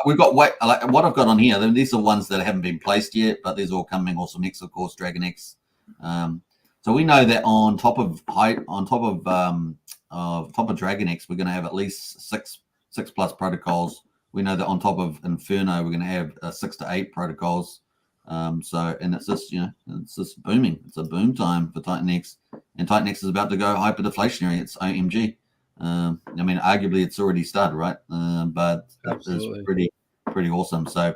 We've got what I've got on here. These are ones that haven't been placed yet, but these are all coming. Also, Next, of course, LegendX. So we know that on top of LegendX, we're going to have at least six plus protocols. We know that on top of Inferno, we're going to have 6 to 8 protocols. And it's just booming. It's a boom time for TitanX, and TitanX is about to go hyper deflationary. It's OMG. Arguably it's already started, right? But it's pretty awesome. So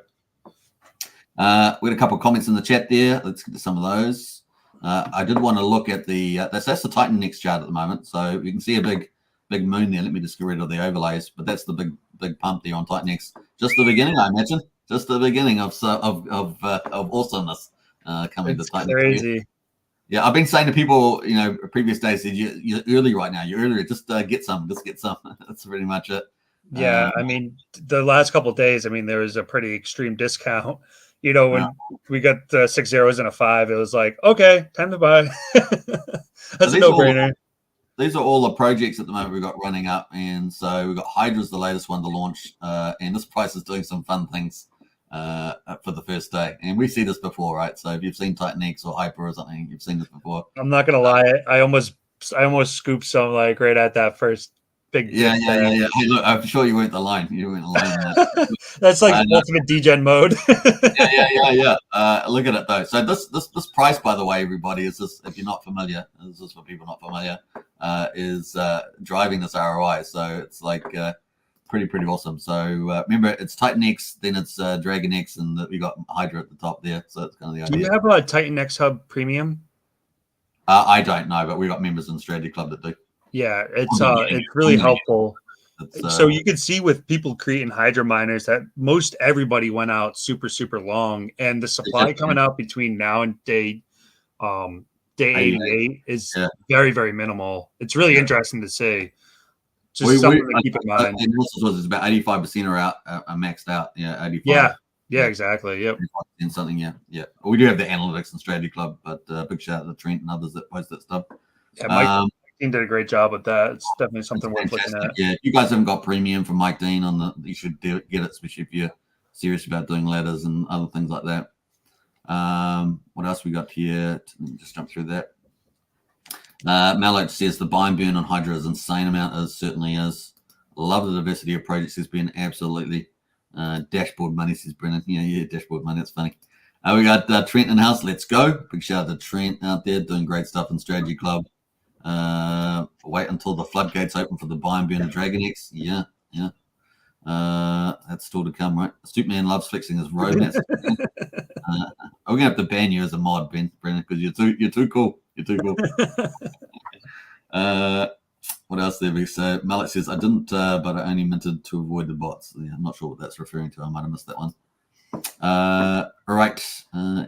we got a couple of comments in the chat there. Let's get to some of those. I did want to look at the that's the TitanX chart at the moment. So you can see a big moon there. Let me just get rid of the overlays, but that's the big pump there on TitanX. Just the beginning, I imagine. Just the beginning of awesomeness coming to TitanX. Crazy. Yeah, I've been saying to people, previous days, you're early right now. You're early. Just get some. That's pretty much it. Yeah, the last couple of days, there was a pretty extreme discount. When we got 6 zeros and a 5, it was like, okay, time to buy. That's a no-brainer. These are all the projects at the moment we've got running up, and so we've got Hydra's the latest one to launch, and this price is doing some fun things for the first day. And we see this before, right? So if you've seen TitanX or Hyper or something, you've seen this before. I'm not gonna lie, I almost scooped some right at that first big. Yeah. Hey, look, I'm sure you weren't the line. That's like ultimate degen mode. yeah. Look at it though. So this price, by the way, everybody, is this. If you're not familiar, this is for people not familiar, is driving this ROI. So it's like pretty awesome. So remember, it's TitanX, then it's DragonX, and we got Hydra at the top there. So it's kind of the idea. Do you have a TitanX Hub Premium? I don't know, but we got members in the Strategy Club that do. Yeah, it's really helpful. So you can see with people creating Hydra miners that most everybody went out super long, and the supply coming out between now and day 88 is very, very minimal. It's really interesting to see. Just something to keep in mind. And was about 85% are out, are maxed out. Yeah, 85. Yeah, exactly. Yep. And something, yeah. We do have the analytics and Strategy Club, but big shout out to Trent and others that post that stuff. Yeah, Mike Dean did a great job with that. It's definitely something worth looking at. Yeah, if you guys haven't got premium from Mike Dean you should get it, especially if you're serious about doing ladders and other things like that. What else we got here? Let me just jump through that. Malach says the buy and burn on Hydra is insane amount. It certainly is. Love the diversity of projects. There's been absolutely dashboard money, says Brennan. Yeah, dashboard money. That's funny. We got Trent in house. Let's go. Big shout out to Trent out there doing great stuff in Strategy Club. Wait until the floodgates open for the buy and burn of DragonX. Yeah. That's still to come, right? Stoopman loves fixing his road. We're gonna have to ban you as a mod, Brennan, because you're too cool. You're too cool. What else there we say? Mallet says I didn't, but I only minted to avoid the bots. Yeah, I'm not sure what that's referring to. I might have missed that one. All right.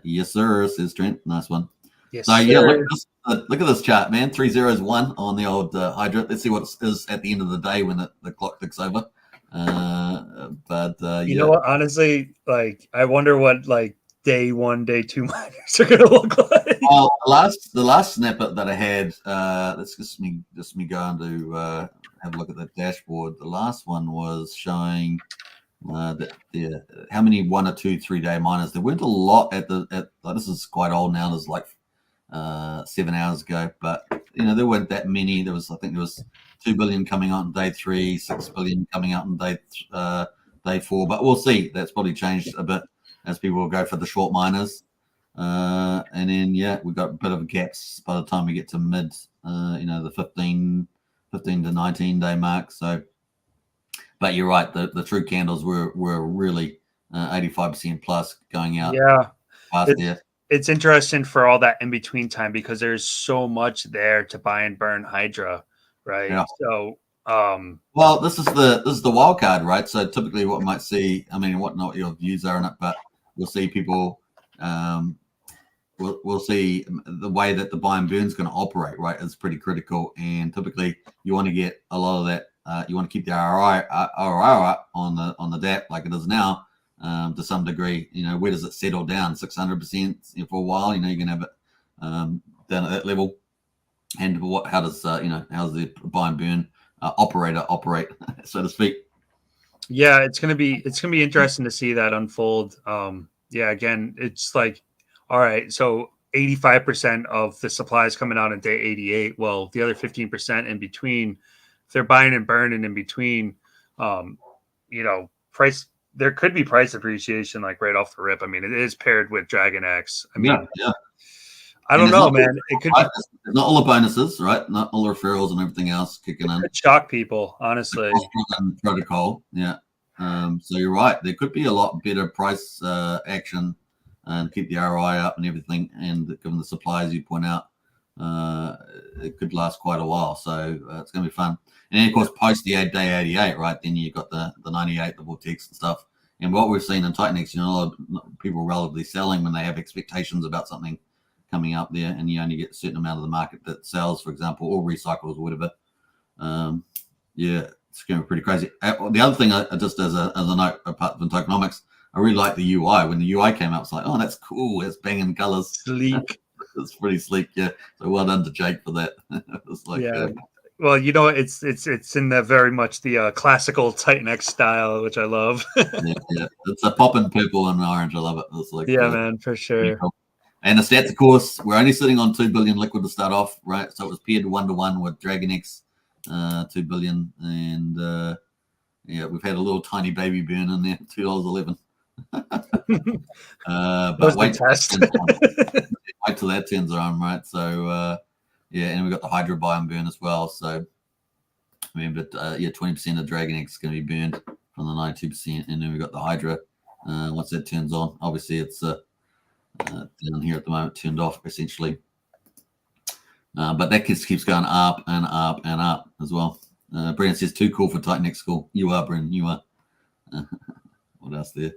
Yes, sir, says Trent. Nice one. Yes, so sir. yeah, look at this chart, man. 3 zeros 1 on the old Hydra. Let's see what it is at the end of the day when the clock ticks over. You know what? Honestly, I wonder what day 1, day 2 miners are going to look like. Well, the last snippet that I had, let's just me go on to have a look at the dashboard. The last one was showing how many 1 or 2 3-day miners. There weren't a lot this is quite old now. There's 7 hours ago, but there weren't that many. I think there was 2 billion coming out on day 3, 6 billion coming out on day 4. But we'll see. That's probably changed a bit as people will go for the short miners. And then we've got a bit of gaps by the time we get to mid, the 15 to 19 day mark. So, but you're right. The true candles were really 85% plus going out. Yeah. Past there. it's interesting for all that in between time because there's so much there to buy and burn Hydra, right? Yeah. So, well, this is the wild card, right? So typically, what we might see, I mean, what not your views are on it, but we'll see people. We'll see the way that the buy and burn is going to operate, right? Is pretty critical, and typically you want to get a lot of that. You want to keep the ROI up on the DApp like it is now. To some degree, where does it settle down? 600% for a while. You're gonna have it down at that level. And how does how's the buy and burn operator operate, so to speak? yeah, it's gonna be interesting to see that unfold. Yeah, again, it's like, all right, so 85% of the supply is coming out on day 88. Well, the other 15% in between, if they're buying and burning in between, price, there could be price appreciation like right off the rip. I mean, it is paired with LGNDX. I mean, Yeah. I don't know, man. It could be not all the bonuses, right? Not all the referrals and everything else kicking in. Shock people, honestly. Protocol, yeah. So you're right. There could be a lot better price action and keep the ROI up and everything. And given the supplies you point out, it could last quite a while. So it's going to be fun. And then, of course, post the day 88, right? Then you've got the 98, the vortex and stuff. And what we've seen in TitanX, a lot of people relatively selling when they have expectations about something coming up there, and you only get a certain amount of the market that sells, for example, or recycles or whatever. Yeah, it's going to be pretty crazy. The other thing, just as a note, apart from tokenomics, I really like the UI. When the UI came out, it's like, oh, that's cool. It's banging colors. Sleek. It's pretty sleek, yeah. So well done to Jake for that. It's like, yeah. Well, it's in the very much the classical TitanX style, which I love. yeah. It's a popping purple and orange. I love it. It's like, man, for sure. Cool. And the stats, of course, we're only sitting on 2 billion liquid to start off, right? So it was paired 1-to-1 with DragonX, 2 billion. And we've had a little tiny baby burn in there, $2.11. But wait till that turns on, right? So, and we got the Hydra buy and burn as well. So, I mean, but 20% of DragonX is going to be burned from the 92%. And then we got the Hydra. Once that turns on, obviously it's down here at the moment, turned off essentially. But that keeps going up and up and up as well. Brennan says, too cool for TitanX school. You are, Brennan, you are. What else there?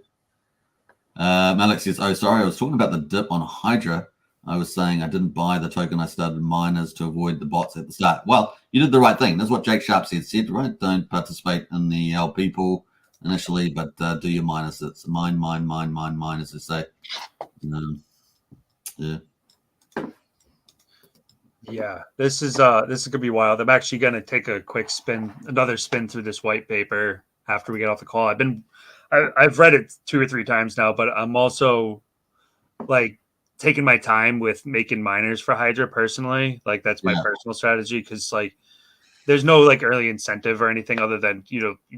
Malik says, oh, sorry, I was talking about the dip on Hydra. I was saying I didn't buy the token. I started miners to avoid the bots at the start. Well, you did the right thing. That's what Jake Sharp said, right? Don't participate in the LP pool initially, but do your miners. It's mine, as they say. Yeah, this is gonna be wild. I'm actually gonna take a quick another spin through this white paper after we get off the call. I've read it 2 or 3 times now, but I'm also like taking my time with making miners for Hydra personally. Like that's my personal strategy, because like there's no like early incentive or anything other than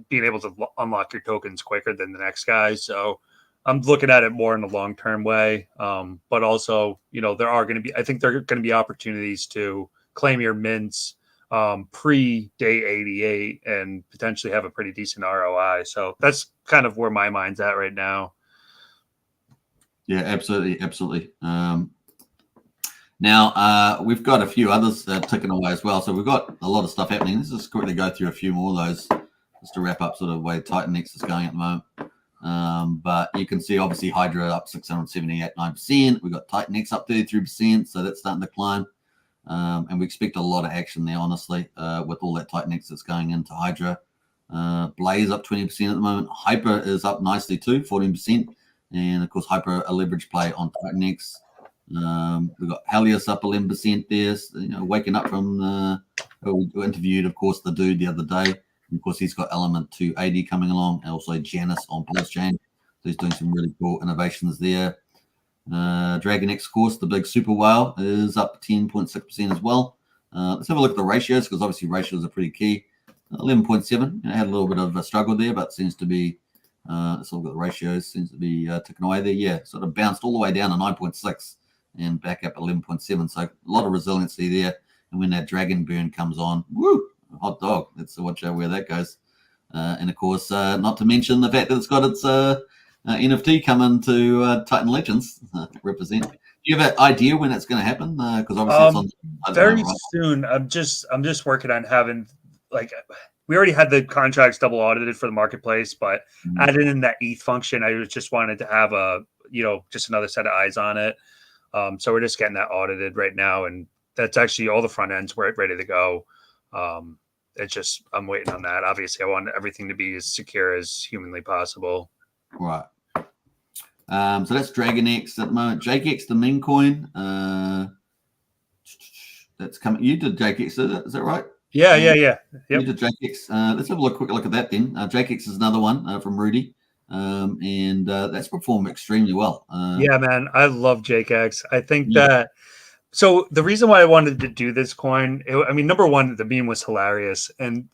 being able to unlock your tokens quicker than the next guy. So I'm looking at it more in a long-term way. But also, there are going to be, I think there are going to be opportunities to claim your mints pre-day 88 and potentially have a pretty decent ROI. So that's kind of where my mind's at right now. Yeah, absolutely. Now, we've got a few others ticking away as well. So we've got a lot of stuff happening. Let's just quickly go through a few more of those just to wrap up sort of the way TitanX is going at the moment. But you can see obviously Hydra up 678.9%. We've got TitanX up 33%, so that's starting to climb. And we expect a lot of action there, honestly, with all that TitanX that's going into Hydra. Blaze up 20% at the moment. Hyper is up nicely too, 14%. And of course, Hyper a leverage play on TitanX. We've got Helios up 11% there. Waking up from we interviewed, of course, the dude the other day. Of course, he's got Element 280 coming along, and also Janus on Pulsechain. So he's doing some really cool innovations there. DragonX, of course, the big super whale, is up 10.6% as well. Let's have a look at the ratios, because obviously ratios are pretty key. 11.7, had a little bit of a struggle there, but seems to be, let's look at the ratios, seems to be ticking away there. Yeah, sort of bounced all the way down to 9.6 and back up 11.7. So a lot of resiliency there. And when that dragon burn comes on, woo! Hot dog. Let's watch out where that goes. And of course, not to mention the fact that it's got its NFT coming to Titan Legends represent. you have an idea when it's going to happen? Because obviously it's on. Very soon. I'm just working on having like we already had the contracts double audited for the marketplace, but adding in that ETH function, I just wanted to have just another set of eyes on it. So we're just getting that audited right now, and that's actually all the front ends were ready to go. It's just I'm waiting on that. Obviously, I want everything to be as secure as humanly possible. Right. So that's DragonX at the moment. JakeX, the meme coin. That's coming. You did JakeX, is that right? Yeah. Yep. You did JakeX. Let's have a quick look at that then. JakeX is another one from Roody. And that's performed extremely well. Yeah, man, I love JakeX. I think that. So the reason why I wanted to do this coin, number one, the meme was hilarious, and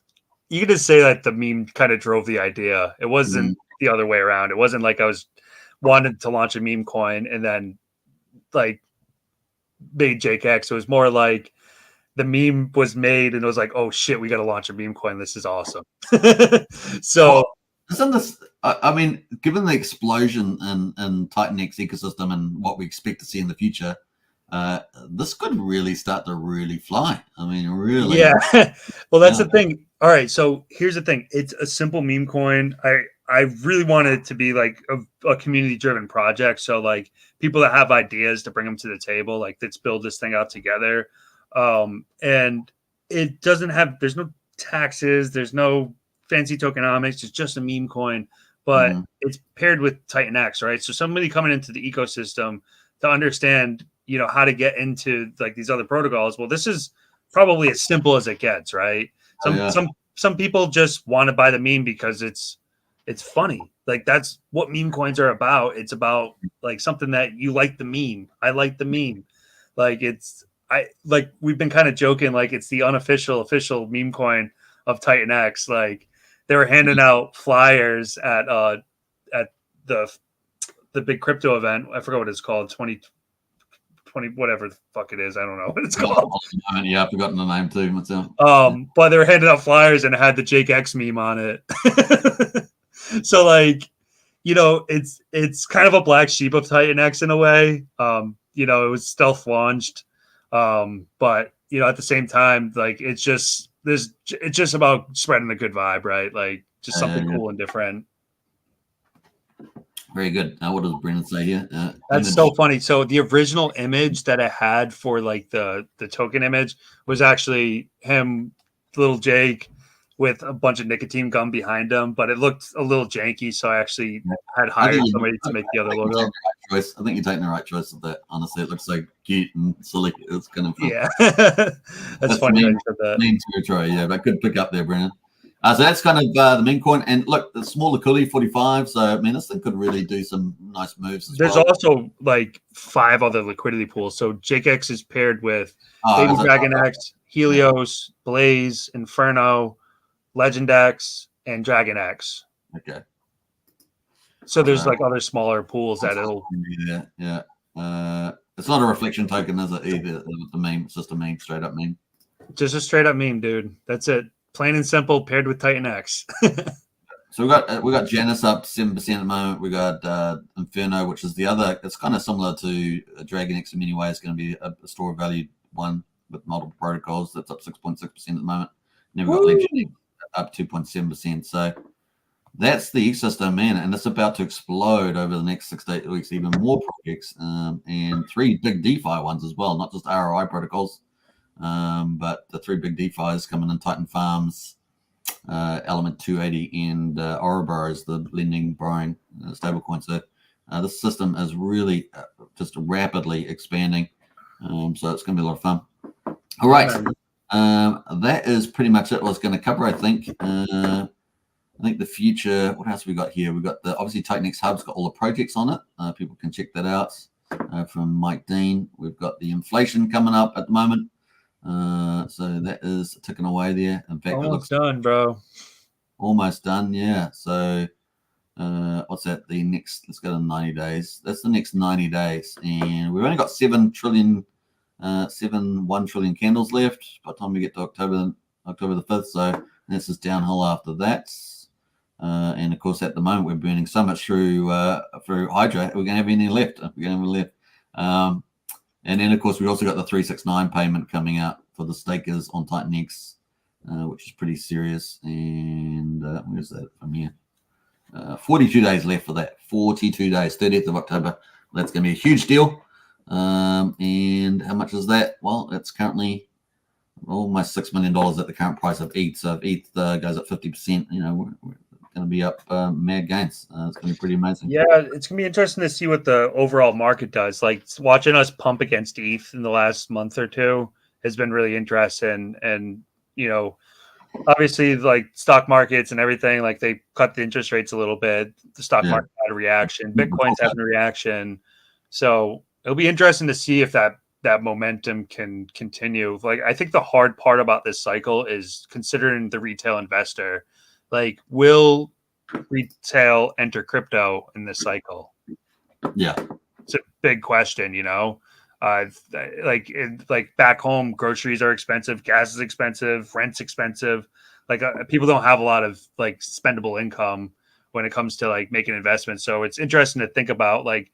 you could just say that the meme kind of drove the idea. It wasn't the other way around. It wasn't like I was wanted to launch a meme coin and then like made JakeX. It was more like the meme was made and it was like, oh shit, we got to launch a meme coin. This is awesome. So. Isn't this? I mean, given the explosion in TitanX ecosystem and what we expect to see in the future, this could really start to really fly. I mean, really. Yeah. Well, that's the thing. All right. So here's the thing. It's a simple meme coin. I really want it to be like a community driven project. So like people that have ideas to bring them to the table, like let's build this thing out together. And it doesn't have, there's no taxes. There's no fancy tokenomics. It's just a meme coin, but it's paired with TitanX, right? So somebody coming into the ecosystem to understand, how to get into like these other protocols. Well, this is probably as simple as it gets, right? Some people just want to buy the meme because it's funny. Like that's what meme coins are about. It's about like something that you like the meme. I like the meme. Like we've been kind of joking, like it's the official meme coin of TitanX. Like they were handing out flyers at the big crypto event. I forgot what it's called. 20, whatever the fuck it is. I don't know what it's called. Yeah, I've forgotten the name too myself. But they were handing out flyers and it had the JakeX meme on it. So like, it's kind of a black sheep of TitanX in a way. It was stealth launched. But at the same time, like it's just about spreading the good vibe, right? Like just something cool and different. Very good. Now, what does Brennan say here? That's so funny. So the original image that I had for like the token image was actually him, little Jake, with a bunch of nicotine gum behind him, but it looked a little janky. So I actually had hired somebody to make the other logo. I think you're taking the right choice with that. Honestly, it looks so cute and silly. It's kind of fun. Yeah. That's funny. Mean territory, yeah, but good pick up there, Brennan. So that's kind of the meme coin. And look, the smaller Cooley 45. So, I mean, this thing could really do some nice moves as There's well. also like 5 other liquidity pools. So JakeX is paired with Baby DragonX, Helios, Blaze, Inferno, LegendX, and DragonX. Okay. So there's like other smaller pools that it'll. Yeah. It's not a reflection token, is it? Either the meme. It's just a meme, straight up meme. Just a straight up meme, dude. That's it. Plain and simple, paired with TitanX. So we got Janus up 7% at the moment. We got Inferno, which is the other. It's kind of similar to DragonX in many ways. It's going to be a store value one with multiple protocols. That's up 6.6% at the moment. And then we've got LegendX up 2.7%. So that's the ecosystem, man, and it's about to explode over the next 6 to 8 weeks. Even more projects and 3 big DeFi ones as well, not just ROI protocols. But the 3 big DeFis coming in: Titan Farms, Element 280, and Ouroboros, the lending borrowing stablecoin. So this system is really just rapidly expanding. So it's going to be a lot of fun. All right, that is pretty much it. I was going to cover, I think. I think the future. What else we got here? We've got obviously TitanX Hub's got all the projects on it. People can check that out from Mike Dean. We've got the inflation coming up at the moment. So that is ticking away there. In fact, almost done, bro. Almost done, yeah. So what's that? The next, let's go to 90 days. That's the next 90 days. And we've only got 1 trillion candles left by the time we get to October the 5th. So this is downhill after that. And of course, at the moment, we're burning so much through Hydra. We're going to have any left. We're going to have left. And then, of course, we also got the 369 payment coming out for the stakers on TitanX, which is pretty serious. And where's that from here? 42 days left for that. 42 days, 30th of October. That's going to be a huge deal. And how much is that? Well, it's currently almost $6 million at the current price of ETH. So if ETH goes up 50%, we're going to be up mad gains. It's going to be pretty amazing. Yeah, it's going to be interesting to see what the overall market does. Like watching us pump against ETH in the last month or two has been really interesting. And, obviously like stock markets and everything, like they cut the interest rates a little bit. The stock market had a reaction. Bitcoin's having a reaction. So it'll be interesting to see if that momentum can continue. Like, I think the hard part about this cycle is considering the retail investor. Like, will retail enter crypto in this cycle? Yeah, it's a big question. Like back home, groceries are expensive, gas is expensive, rent's expensive. Like people don't have a lot of like spendable income when it comes to like making investments. So it's interesting to think about like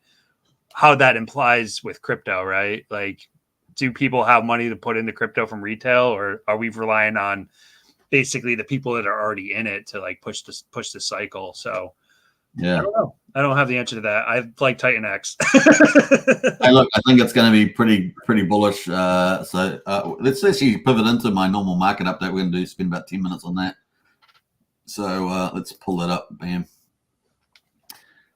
how that implies with crypto, right? Like, do people have money to put into crypto from retail, or are we relying on basically the people that are already in it to like push the cycle? So yeah, I don't know. I don't have the answer to that. I like TitanX. Hey, look, I think it's going to be pretty bullish. So let's actually pivot into my normal market update. We're going to spend about 10 minutes on that. So let's pull that up. Bam.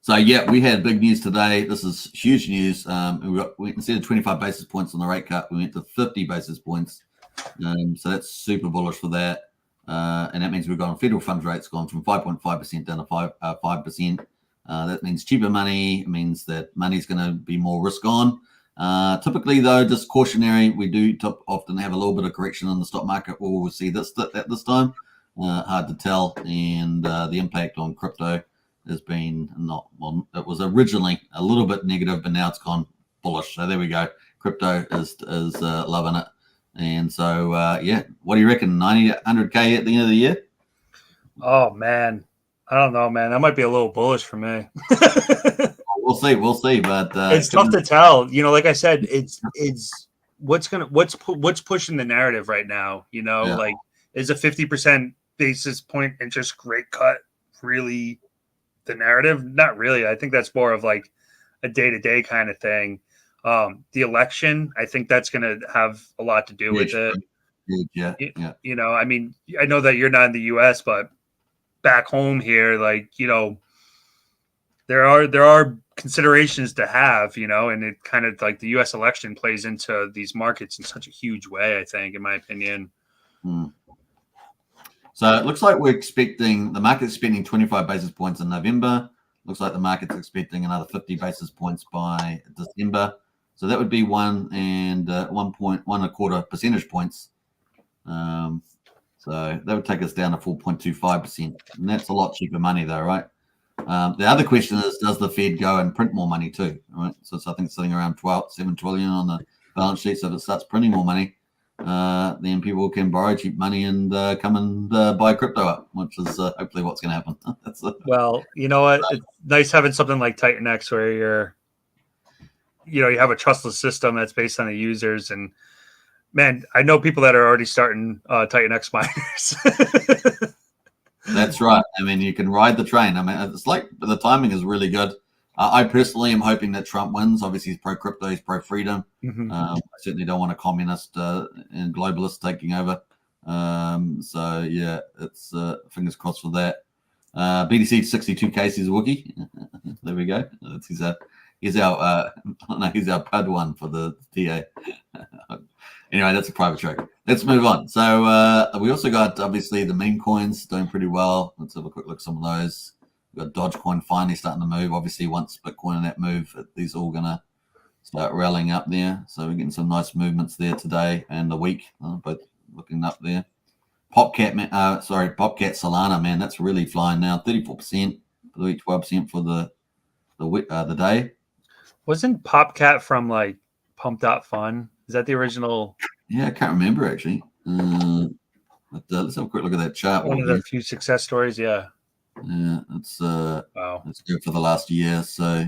So yeah, we had big news today. This is huge news. We instead of 25 basis points on the rate cut, we went to 50 basis points. So that's super bullish for that. And that means we've gone federal funds rates gone from 5.5% down to 5%. That means cheaper money. It means that money's going to be more risk on. Typically, though, just cautionary, we do often have a little bit of correction in the stock market. We'll see this at this time. Hard to tell. And the impact on crypto has been it was originally a little bit negative, but now it's gone bullish. So there we go. Crypto is loving it. And so, what do you reckon? 90, 100K at the end of the year? Oh, man. I don't know, man. That might be a little bullish for me. We'll see. But it's tough to tell. Like I said, it's what's pushing the narrative right now. Like, is a 50% basis point interest rate cut really the narrative? Not really. I think that's more of like a day-to-day kind of thing. The election, I think that's going to have a lot to do with it. Yeah. I mean, I know that you're not in the US, but back home here, like, there are considerations to have, and it kind of like the US election plays into these markets in such a huge way, I think, in my opinion. So it looks like the market's expecting 25 basis points in November. Looks like the market's expecting another 50 basis points by December. So that would be 1.125 percentage points. So that would take us down to 4.25%. And that's a lot cheaper money though, right? The other question is, does the Fed go and print more money too? Right. So I think it's sitting around 7 trillion on the balance sheet. So if it starts printing more money, then people can borrow cheap money and come and buy crypto up, which is hopefully what's going to happen. Well, you know what? It's nice having something like TitanX where you have a trustless system that's based on the users. And man, I know people that are already starting TitanX miners. That's right. I mean, you can ride the train. I mean, it's like the timing is really good. I personally am hoping that Trump wins. Obviously, he's pro-crypto, he's pro-freedom. I certainly don't want a communist and globalist taking over. So, yeah, it's fingers crossed for that. BTC 62K, he's a Wookie. There we go. He's our PUD one for the TA. Anyway, that's a private trade. Let's move on. So we also got, obviously, the meme coins doing pretty well. Let's have a quick look at some of those. We've got Dogecoin finally starting to move. Obviously, once Bitcoin and that move, these are all going to start rallying up there. So we're getting some nice movements there today and the week, both looking up there. Popcat Solana, man, that's really flying now. 34% for the week, 12% for the day. Wasn't Popcat from like Pump.fun? Is that the original? Yeah, I can't remember actually. Let's have a quick look at that chart. One of the few success stories, yeah. Yeah, it's wow. It's good for the last year. So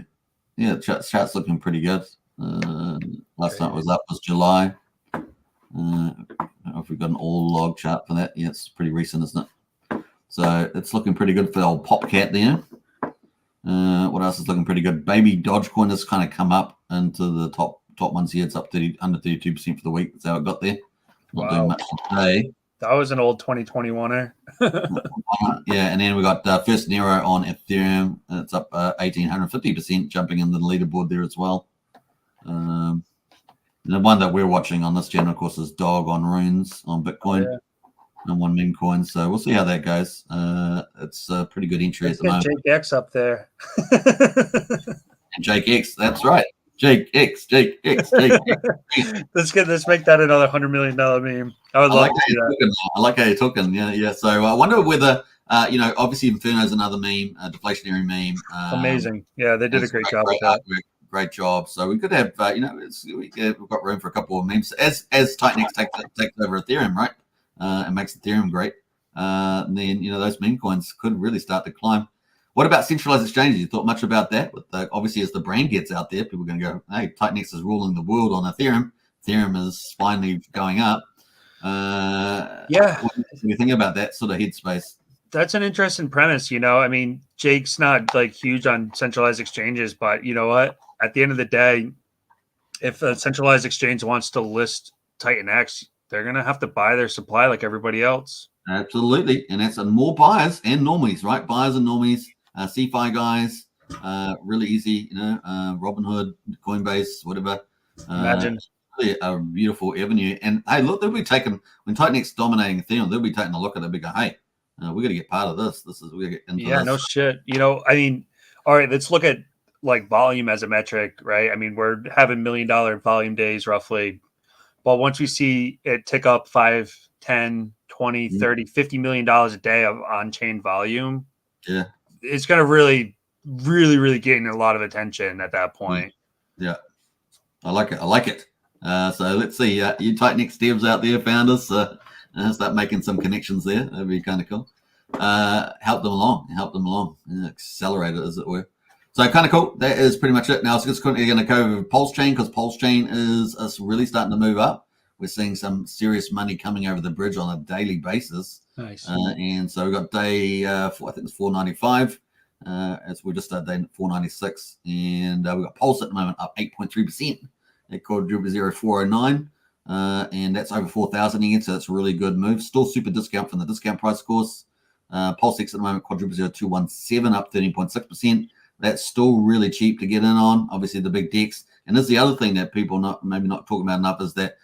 yeah, the chart's looking pretty good. Last time it was up was July. I don't know if we've got an all log chart for that. Yeah, it's pretty recent, isn't it? So it's looking pretty good for the old Popcat there. What else is looking pretty good? Baby Dogecoin has kind of come up into the top ones here. It's up under 32% for the week. That's how it got there. Not doing much today. That was an old 2021er. Yeah, and then we got First Nero on Ethereum. It's up 1,850%, jumping in the leaderboard there as well. The one that we're watching on this channel, of course, is Dog on Runes on Bitcoin. Yeah. And one meme coin. So we'll see how that goes. It's a pretty good entry at the moment. Jake X up there. And Jake X, that's right. Jake X. Let's make that another $100 million meme. I would love to see that. I like how you're talking. Yeah. So I wonder whether obviously Inferno's another meme, a deflationary meme. Amazing. Yeah, they did a great job with that. Great job. So we could have we've got room for a couple of memes as TitanX takes over Ethereum, right? And makes Ethereum great. And then those meme coins could really start to climb. What about centralized exchanges? You thought much about that? Obviously, as the brand gets out there, people are going to go, "Hey, TitanX is ruling the world on Ethereum. Ethereum is finally going up." Yeah. What do you think about that sort of headspace? That's an interesting premise. I mean, Jake's not like huge on centralized exchanges, but you know what? At the end of the day, if a centralized exchange wants to list TitanX, they're going to have to buy their supply like everybody else. Absolutely. And that's more buyers and normies, right? Buyers and normies, CFI guys, really easy, Robinhood, Coinbase, whatever. Imagine. Really a beautiful avenue. And hey, look, they'll be taking, when TitanX dominating Ethereum, they'll be taking a look at it and be going, hey, we got to get part of this. We got to get into this. No shit. I mean, all right, let's look at like volume as a metric, right? I mean, we're having $1 million volume days roughly. But once we see it tick up 5, 10, 20, 30, $50 million a day of on-chain volume, it's going to really, really, really gain a lot of attention at that point. Yeah. I like it. So let's see. You TitanX devs out there, founders, start making some connections there. That'd be kind of cool. Help them along, accelerate it, as it were. So kind of cool. That is pretty much it. Now it's just going to go over Pulsechain, because Pulsechain is really starting to move up. We're seeing some serious money coming over the bridge on a daily basis. Nice. And so we've got day, I think it's 495. As we just started day 496. And we've got Pulse at the moment up 8.3%. It quadrupled 0409. And that's over 4,000 again. So that's a really good move. Still super discount from the discount price, of course. Pulsex at the moment quadrupled 0217 up 13.6%. That's still really cheap to get in on. Obviously, the big DEX. And this is the other thing that people maybe not talking about enough, is that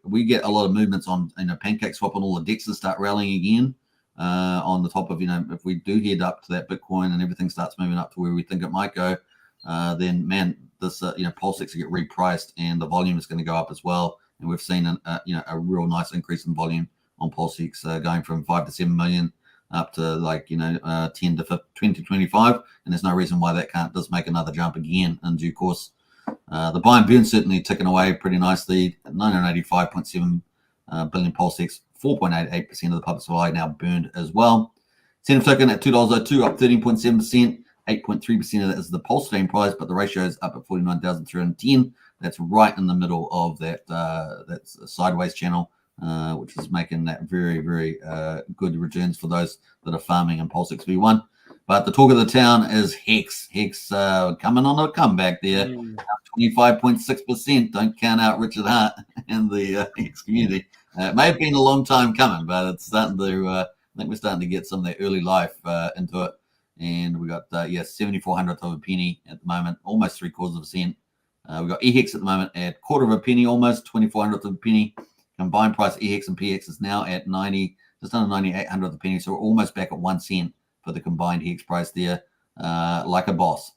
we get a lot of movements on Pancake Swap, and all the DEXs start rallying again on the top of, if we do head up to that Bitcoin and everything starts moving up to where we think it might go, then, man, this, Pulsex will get repriced and the volume is going to go up as well. And we've seen a real nice increase in volume on Pulsex going from 5 to 7 million up to 10 to 20 to 25, and there's no reason why that can't just make another jump again in due course. The buy and burn certainly ticking away pretty nicely. 985.7 billion Pulsex, 4.88% of the public supply now burned as well. Incentive token at $2.02, up 13.7%. 8.3% of that is the Pulsechain price, but the ratio is up at 49,310. That's right in the middle of that sideways channel, which is making that very, very good returns for those that are farming in Pulsex V1. But the talk of the town is Hex. Hex coming on a comeback there, 25.6%. Don't count out Richard Hart and the Hex community. It may have been a long time coming, but it's starting to, I think we're starting to get some of the early life into it. And we got 7,400th of a penny at the moment, almost 0.75%. We got EHEX at the moment at 1/4 of a penny, almost 2,400th of a penny. Combined price EHEX and PX is now at 90, just under 9,800th of a penny. So we're almost back at 1 cent for the combined HEX price there, like a boss.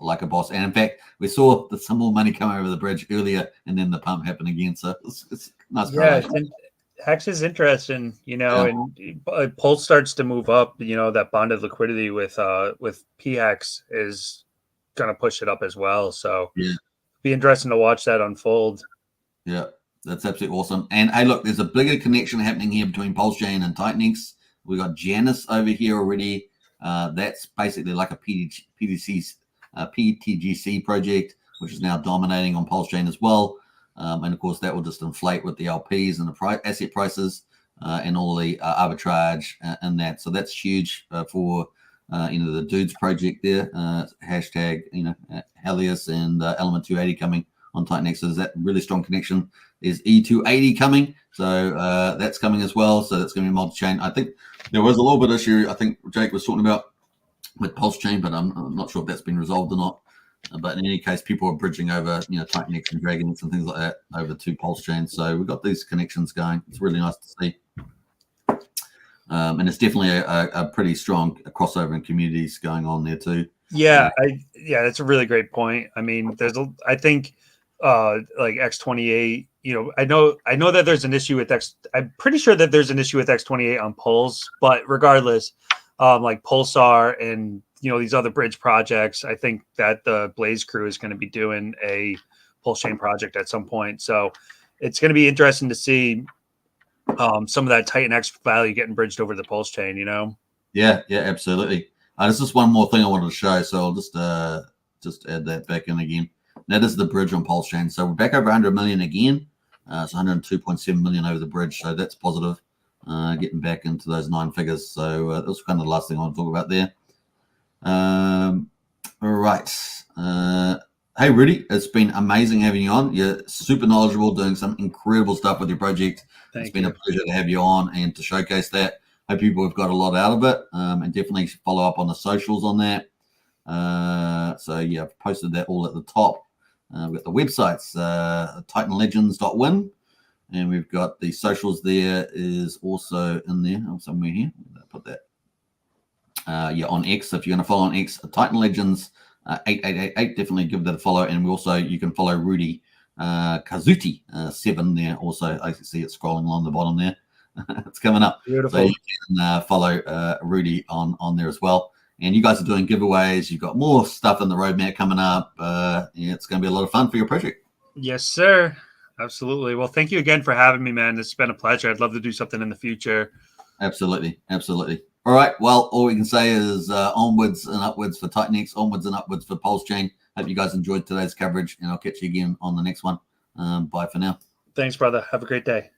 And in fact, we saw some more money come over the bridge earlier, and then the pump happened again. So it's nice. Yeah, Hex is interesting, and Pulse starts to move up. That bonded liquidity with PX is going to push it up as well. So be interesting to watch that unfold. Yeah, that's absolutely awesome. And hey, look, there's a bigger connection happening here between Pulsechain and TitanX. We got Janus over here already. That's basically like a PTGC project. which is now dominating on Pulsechain as well. And of course, that will just inflate with the LPs and the asset prices and all the arbitrage and that. So that's huge for the Dudes project there. Hashtag Helios and Element 280 coming on Titan X. So there's that really strong connection. There's E280 coming, so that's coming as well. So that's going to be multi-chain. I think there was a little bit of issue. I think Jake was talking about with Pulsechain, but I'm not sure if that's been resolved or not. But in any case, people are bridging over, Titan X and Dragons and things like that over to Pulsechain. So we've got these connections going. It's really nice to see. And it's definitely a pretty strong crossover in communities going on there too. Yeah, that's a really great point. I mean, I think like X28, I know that there's an issue with I'm pretty sure that there's an issue with X28 on Pulse, but regardless, like Pulsar and these other bridge projects, I think that the Blaze crew is going to be doing a Pulsechain project at some point. So it's going to be interesting to see some of that Titan X value getting bridged over to the Pulsechain. Yeah, absolutely. There's just one more thing I wanted to show, so I'll just add that back in again. That is the bridge on Pulsechain. So we're back over 100 million again. It's 102.7 million over the bridge, so that's positive. Getting back into those 9 figures. So that was kind of the last thing I want to talk about there. All right. Hey, Rudy, it's been amazing having you on. You're super knowledgeable, doing some incredible stuff with your project. It's been a pleasure to have you on and to showcase that. Hope people have got a lot out of it, and definitely follow up on the socials on that. So yeah, I've posted that all at the top. We've got the websites, titanlegends.win, and we've got the socials there is also in there somewhere here. Put that. On X. If you're going to follow on X, Titan Legends 8888, definitely give that a follow. And you can follow Roody Kazuti 7 there. Also, I see it scrolling along the bottom there. It's coming up. Beautiful. So you can follow Roody on there as well. And you guys are doing giveaways. You've got more stuff in the roadmap coming up. It's going to be a lot of fun for your project. Yes, sir. Absolutely. Well, thank you again for having me, man. It's been a pleasure. I'd love to do something in the future. Absolutely. All right. Well, all we can say is onwards and upwards for Titan X, onwards and upwards for Pulsechain. Hope you guys enjoyed today's coverage, and I'll catch you again on the next one. Bye for now. Thanks, brother. Have a great day.